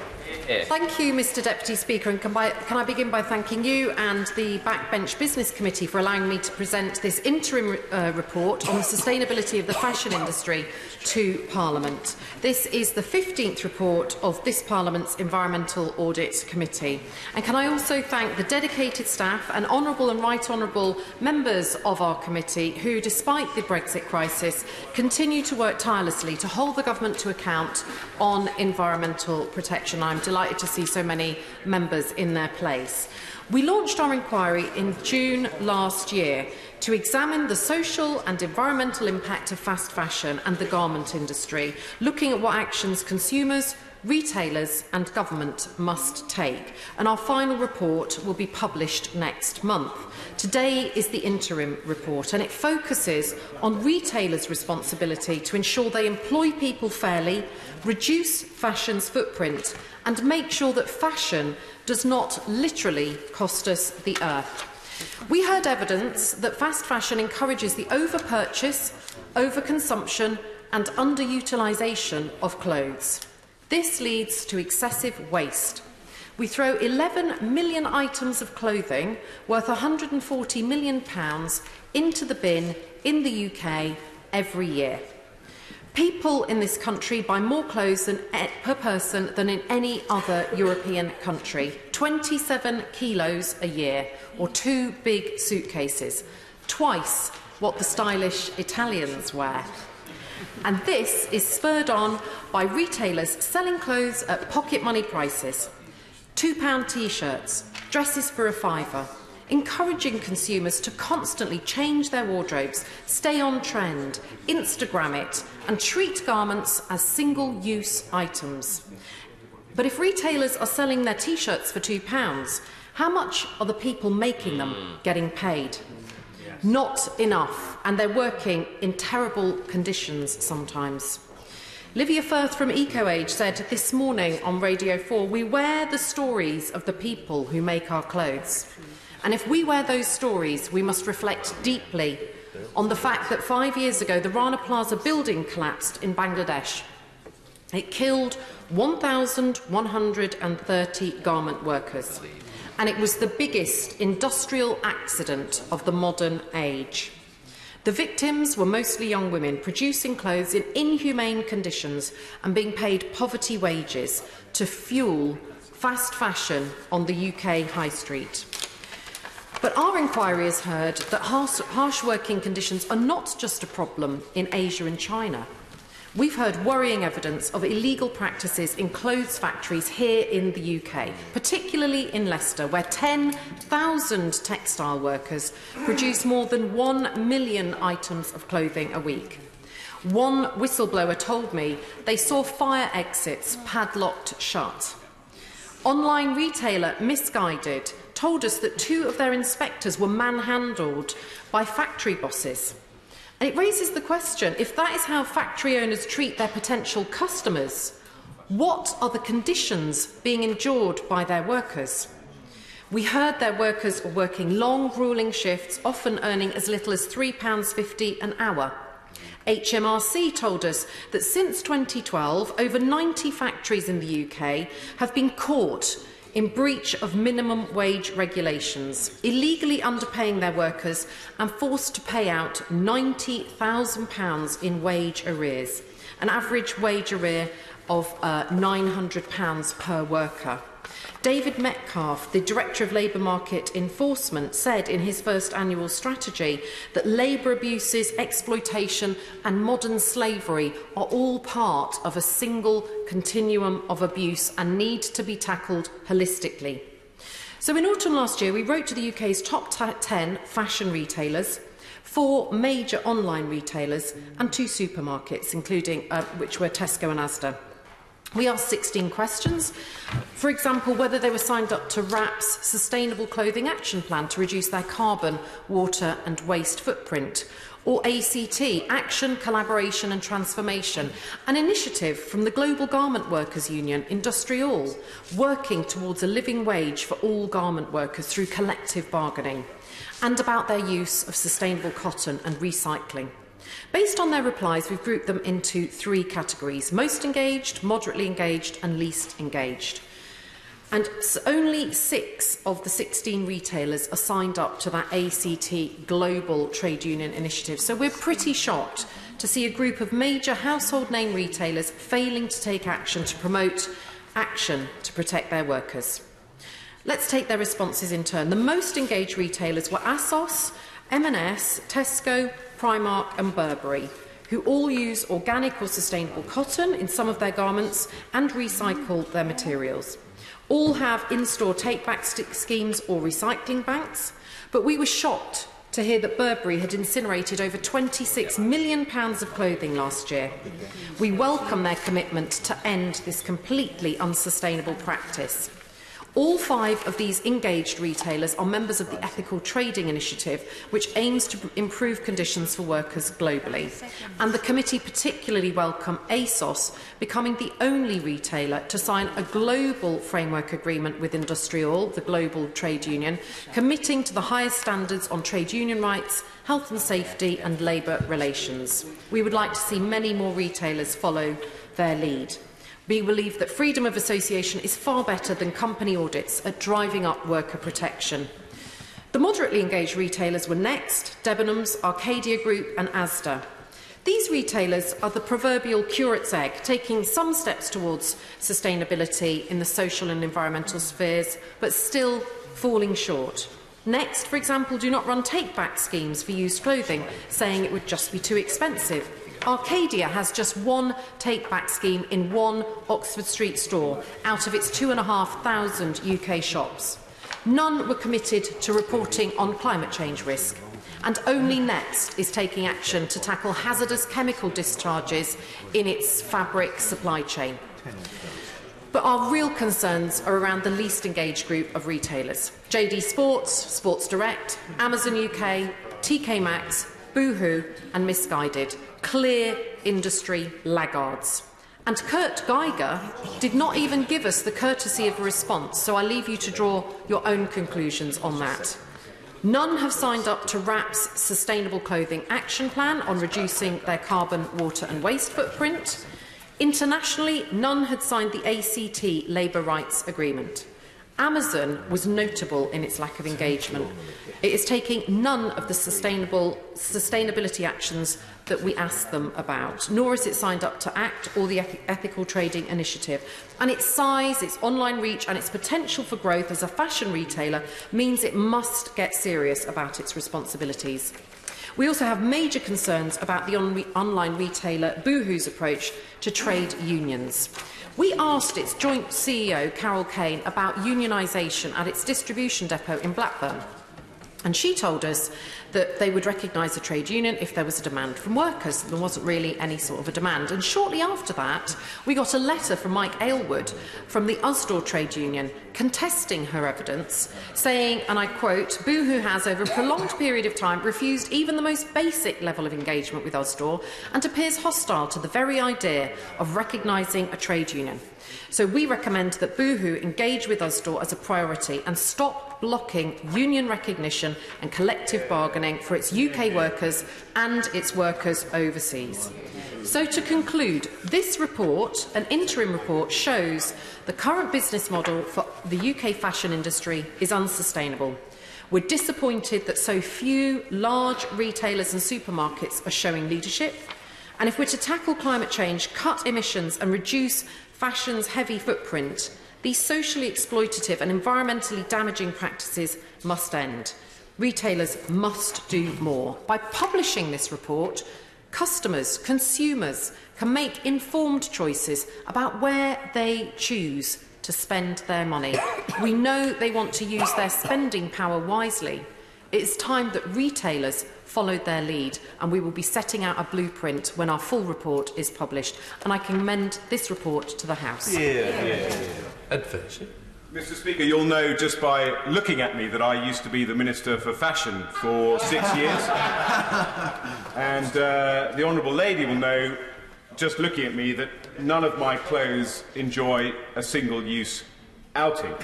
Thank you, Mr Deputy Speaker, and can I begin by thanking you and the Backbench Business Committee for allowing me to present this interim report on the sustainability of the fashion industry to Parliament. This is the 15th report of this Parliament's Environmental Audit Committee. And can I also thank the dedicated staff and honourable and right honourable members of our committee who, despite the Brexit crisis, continue to work tirelessly to hold the government to account on environmental protection. I'm delighted to see so many members in their place. We launched our inquiry in June last year to examine the social and environmental impact of fast fashion and the garment industry, looking at what actions consumers, retailers and government must take. And our final report will be published next month. Today is the interim report, and it focuses on retailers' responsibility to ensure they employ people fairly, reduce fashion's footprint and make sure that fashion does not literally cost us the earth. We heard evidence that fast fashion encourages the overpurchase, overconsumption and underutilisation of clothes. This leads to excessive waste. We throw 11 million items of clothing worth £140 million into the bin in the UK every year. People in this country buy more clothes per person than in any other European country. 27 kilos a year, or 2 big suitcases. Twice what the stylish Italians wear. And this is spurred on by retailers selling clothes at pocket money prices. £2 t-shirts, dresses for a £5, encouraging consumers to constantly change their wardrobes, stay on trend, Instagram it and treat garments as single-use items. But if retailers are selling their T-shirts for £2, how much are the people making them getting paid? Not enough, and they're working in terrible conditions sometimes. Livia Firth from EcoAge said this morning on Radio 4, we wear the stories of the people who make our clothes. And if we wear those stories, we must reflect deeply on the fact that 5 years ago the Rana Plaza building collapsed in Bangladesh. It killed 1,130 garment workers, and it was the biggest industrial accident of the modern age. The victims were mostly young women producing clothes in inhumane conditions and being paid poverty wages to fuel fast fashion on the UK high street. But our inquiry has heard that harsh working conditions are not just a problem in Asia and China. We've heard worrying evidence of illegal practices in clothes factories here in the UK, particularly in Leicester, where 10,000 textile workers produce more than 1 million items of clothing a week. One whistleblower told me they saw fire exits padlocked shut. Online retailer Misguided told us that 2 of their inspectors were manhandled by factory bosses. And it raises the question, if that is how factory owners treat their potential customers, what are the conditions being endured by their workers? We heard their workers are working long, gruelling shifts, often earning as little as £3.50 an hour. HMRC told us that since 2012, over 90 factories in the UK have been caught in breach of minimum wage regulations, illegally underpaying their workers and forced to pay out £90,000 in wage arrears, an average wage arrear of £900 per worker. David Metcalfe, the Director of Labour Market Enforcement, said in his first annual strategy that labour abuses, exploitation and modern slavery are all part of a single continuum of abuse and need to be tackled holistically. So in autumn last year, we wrote to the UK's top 10 fashion retailers, 4 major online retailers and 2 supermarkets, including which were Tesco and Asda. We asked 16 questions. For example, whether they were signed up to WRAP's Sustainable Clothing Action Plan to reduce their carbon, water and waste footprint, or ACT, Action, Collaboration and Transformation, an initiative from the Global Garment Workers Union, Industrial, working towards a living wage for all garment workers through collective bargaining, and about their use of sustainable cotton and recycling. Based on their replies, we've grouped them into 3 categories: most engaged, moderately engaged and least engaged. And only 6 of the 16 retailers are signed up to that ACT Global Trade Union Initiative. So we're pretty shocked to see a group of major household name retailers failing to take action to promote action to protect their workers. Let's take their responses in turn. The most engaged retailers were ASOS, M&S, Tesco, Primark and Burberry, who all use organic or sustainable cotton in some of their garments and recycle their materials. All have in-store take-back schemes or recycling banks, but we were shocked to hear that Burberry had incinerated over £26 million of clothing last year. We welcome their commitment to end this completely unsustainable practice. All 5 of these engaged retailers are members of the Ethical Trading Initiative, which aims to improve conditions for workers globally. And the committee particularly welcome ASOS becoming the only retailer to sign a global framework agreement with Industrial, the global trade union, committing to the highest standards on trade union rights, health and safety and labour relations. We would like to see many more retailers follow their lead. We believe that freedom of association is far better than company audits at driving up worker protection. The moderately engaged retailers were Next, Debenhams, Arcadia Group and Asda. These retailers are the proverbial curate's egg, taking some steps towards sustainability in the social and environmental spheres, but still falling short. Next, for example, do not run take-back schemes for used clothing, saying it would just be too expensive. Arcadia has just 1 take-back scheme in 1 Oxford Street store out of its 2,500 UK shops. None were committed to reporting on climate change risk, and only Next is taking action to tackle hazardous chemical discharges in its fabric supply chain. But our real concerns are around the least engaged group of retailers. JD Sports, Sports Direct, Amazon UK, TK Maxx, Boohoo and Misguided. Clear industry laggards. And Kurt Geiger did not even give us the courtesy of a response, so I leave you to draw your own conclusions on that. None have signed up to WRAP's Sustainable Clothing Action Plan on reducing their carbon, water and waste footprint. Internationally, none had signed the ACT Labour Rights Agreement. Amazon was notable in its lack of engagement. It is taking none of the sustainability actions that we asked them about, nor is it signed up to ACT or the Ethical Trading Initiative. And its size, its online reach and its potential for growth as a fashion retailer means it must get serious about its responsibilities. We also have major concerns about the online retailer Boohoo's approach to trade unions. We asked its joint CEO, Carol Kane, about unionisation at its distribution depot in Blackburn. And she told us that they would recognise a trade union if there was a demand from workers. There wasn't really any sort of a demand. And shortly after that, we got a letter from Mike Aylward from the Usdaw trade union contesting her evidence, saying, and I quote, "Boohoo has, over a prolonged period of time, refused even the most basic level of engagement with Usdaw and appears hostile to the very idea of recognising a trade union. So we recommend that Boohoo engage with Usdaw as a priority and stop blocking union recognition and collective bargaining for its UK workers and its workers overseas." So to conclude, this report, an interim report, shows the current business model for the UK fashion industry is unsustainable. We're disappointed that so few large retailers and supermarkets are showing leadership. And if we're to tackle climate change, cut emissions and reduce fashion's heavy footprint, these socially exploitative and environmentally damaging practices must end. Retailers must do more. By publishing this report, customers, consumers can make informed choices about where they choose to spend their money. We know they want to use their spending power wisely. It is time that retailers followed their lead, and we will be setting out a blueprint when our full report is published. And I commend this report to the House. Mr. Speaker, you'll know just by looking at me that I used to be the Minister for Fashion for 6 years. And the Honourable Lady will know, just looking at me, that none of my clothes enjoy a single-use outing.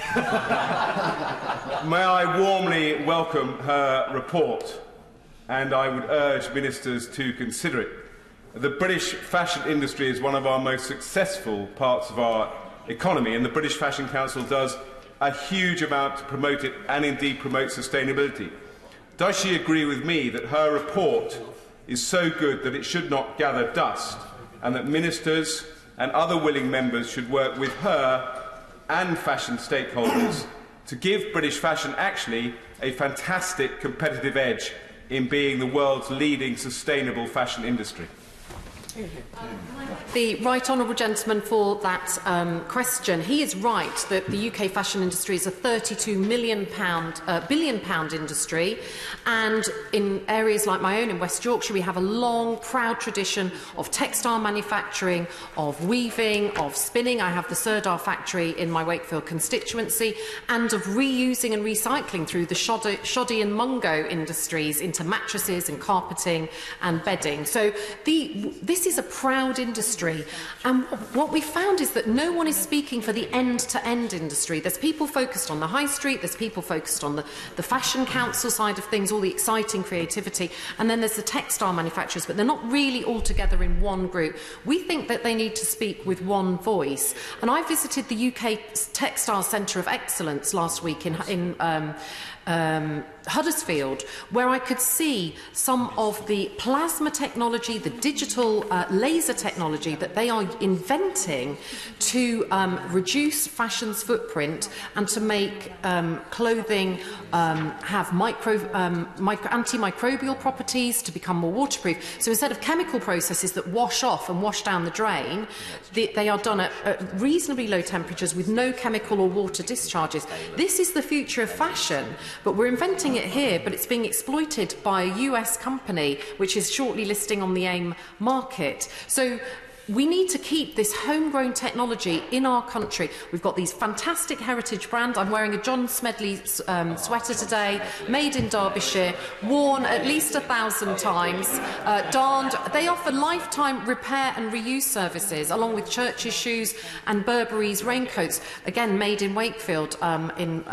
May I warmly welcome her report, and I would urge ministers to consider it. The British fashion industry is one of our most successful parts of our economy, and the British Fashion Council does a huge amount to promote it and indeed promote sustainability. Does she agree with me that her report is so good that it should not gather dust, and that ministers and other willing members should work with her and fashion stakeholders to give British fashion actually a fantastic competitive edge in being the world's leading sustainable fashion industry? The right honourable gentleman for that question. He is right that the UK fashion industry is a £32 billion industry, and in areas like my own in West Yorkshire we have a long, proud tradition of textile manufacturing, of weaving, of spinning. I have the Sirdar factory in my Wakefield constituency, and of reusing and recycling through the shoddy and mungo industries into mattresses and carpeting and bedding. So this is a proud industry, and what we found is that no one is speaking for the end-to-end industry. There's people focused on the high street, there's people focused on the fashion council side of things, all the exciting creativity, and then there's the textile manufacturers, but they're not really all together in one group. We think that they need to speak with one voice, and I visited the UK Textile Centre of Excellence last week in Huddersfield, where I could see some of the plasma technology, the digital laser technology that they are inventing to reduce fashion's footprint and to make clothing have antimicrobial properties, to become more waterproof. So instead of chemical processes that wash off and wash down the drain, they are done at reasonably low temperatures with no chemical or water discharges. This is the future of fashion, but we're inventing it here, but it's being exploited by a US company which is shortly listing on the AIM market. So we need to keep this homegrown technology in our country. We've got these fantastic heritage brands. I'm wearing a John Smedley sweater today, made in Derbyshire, worn at least 1,000 times, darned. They offer lifetime repair and reuse services, along with Church's shoes and Burberry's raincoats, again made in Wakefield, in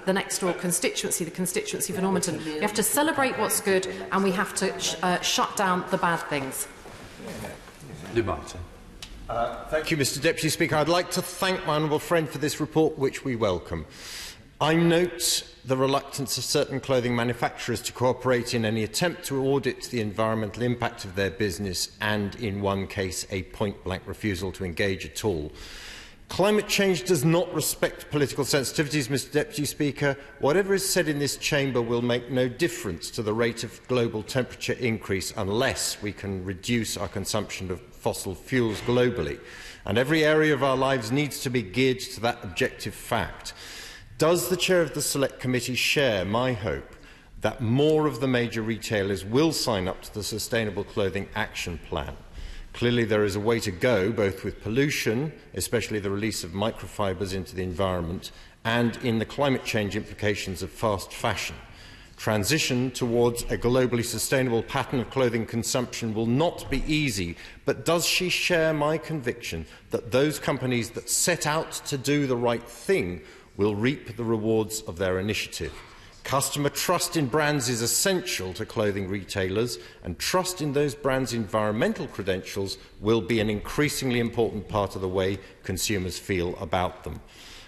the next door constituency, the constituency for Normanton. We have to celebrate what's good, and we have to shut down the bad things. Thank you, Mr Deputy Speaker. I'd like to thank my honourable friend for this report, which we welcome. I note the reluctance of certain clothing manufacturers to cooperate in any attempt to audit the environmental impact of their business, and in one case a point-blank refusal to engage at all. Climate change does not respect political sensitivities, Mr Deputy Speaker. Whatever is said in this chamber will make no difference to the rate of global temperature increase unless we can reduce our consumption of fossil fuels globally. And every area of our lives needs to be geared to that objective fact. Does the Chair of the Select Committee share my hope that more of the major retailers will sign up to the Sustainable Clothing Action Plan? Clearly there is a way to go, both with pollution, especially the release of microfibres into the environment, and in the climate change implications of fast fashion. Transition towards a globally sustainable pattern of clothing consumption will not be easy, but does she share my conviction that those companies that set out to do the right thing will reap the rewards of their initiative? Customer trust in brands is essential to clothing retailers, and trust in those brands' environmental credentials will be an increasingly important part of the way consumers feel about them.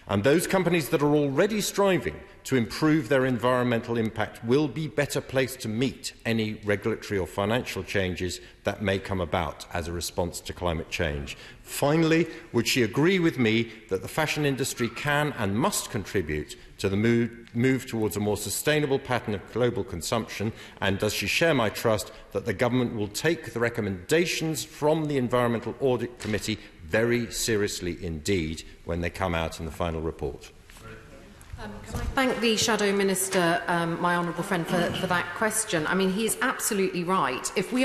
And those companies that are already striving to improve their environmental impact will be better placed to meet any regulatory or financial changes that may come about as a response to climate change. Finally, would she agree with me that the fashion industry can and must contribute to the move towards a more sustainable pattern of global consumption, and does she share my trust that the government will take the recommendations from the Environmental Audit Committee very seriously indeed when they come out in the final report? Can I thank the Shadow Minister, my honourable friend, for that question? I mean, he is absolutely right. If we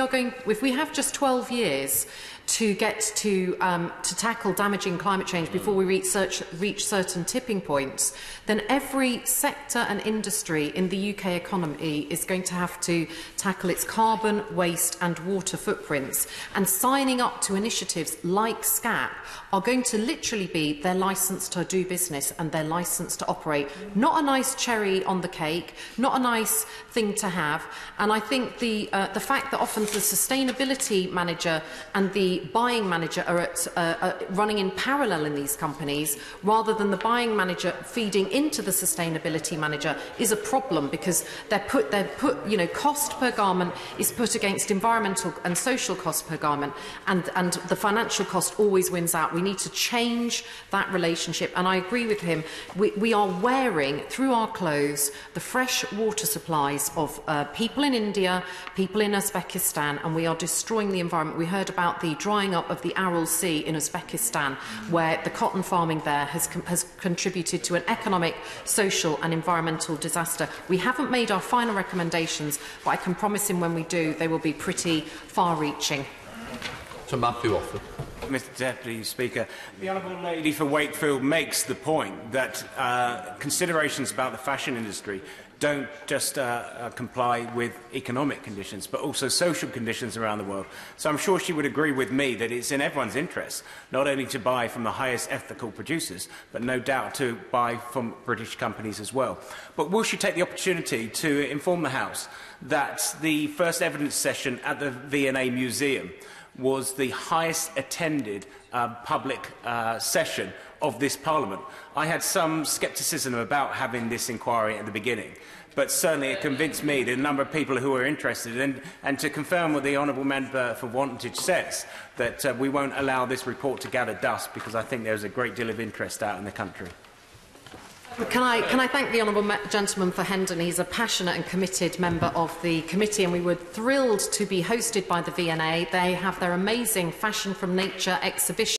have just 12 years to get to tackle damaging climate change before we reach certain tipping points, then every sector and industry in the UK economy is going to have to tackle its carbon, waste and water footprints. And signing up to initiatives like SCAP are going to literally be their licence to do business and their licence to operate. Not a nice cherry on the cake, not a nice thing to have. And I think the fact that often the sustainability manager and the buying manager are running in parallel in these companies, rather than the buying manager feeding into the sustainability manager, is a problem, because cost per garment is put against environmental and social cost per garment, and the financial cost always wins out. We need to change that relationship, and I agree with him. We are wearing through our clothes the fresh water supplies of people in India, people in Uzbekistan, and we are destroying the environment. We heard about the drying up of the Aral Sea in Uzbekistan, where the cotton farming there has contributed to an economic, social and environmental disaster. We haven't made our final recommendations, but I can promise him when we do, they will be pretty far-reaching. To Matthew Offord. Mr Deputy Speaker, the Honourable Lady for Wakefield makes the point that considerations about the fashion industry don't just comply with economic conditions, but also social conditions around the world. So I'm sure she would agree with me that it's in everyone's interest not only to buy from the highest ethical producers, but no doubt to buy from British companies as well. But will she take the opportunity to inform the House that the first evidence session at the V&A Museum was the highest attended public session of this Parliament? I had some scepticism about having this inquiry at the beginning, but certainly it convinced me that a number of people who were interested, and to confirm what the Honourable Member for Wantage says, that we won't allow this report to gather dust, because I think there's a great deal of interest out in the country. Can I thank the honourable gentleman for Hendon? He's a passionate and committed member of the committee, and we were thrilled to be hosted by the V&A. They have their amazing Fashion from Nature exhibition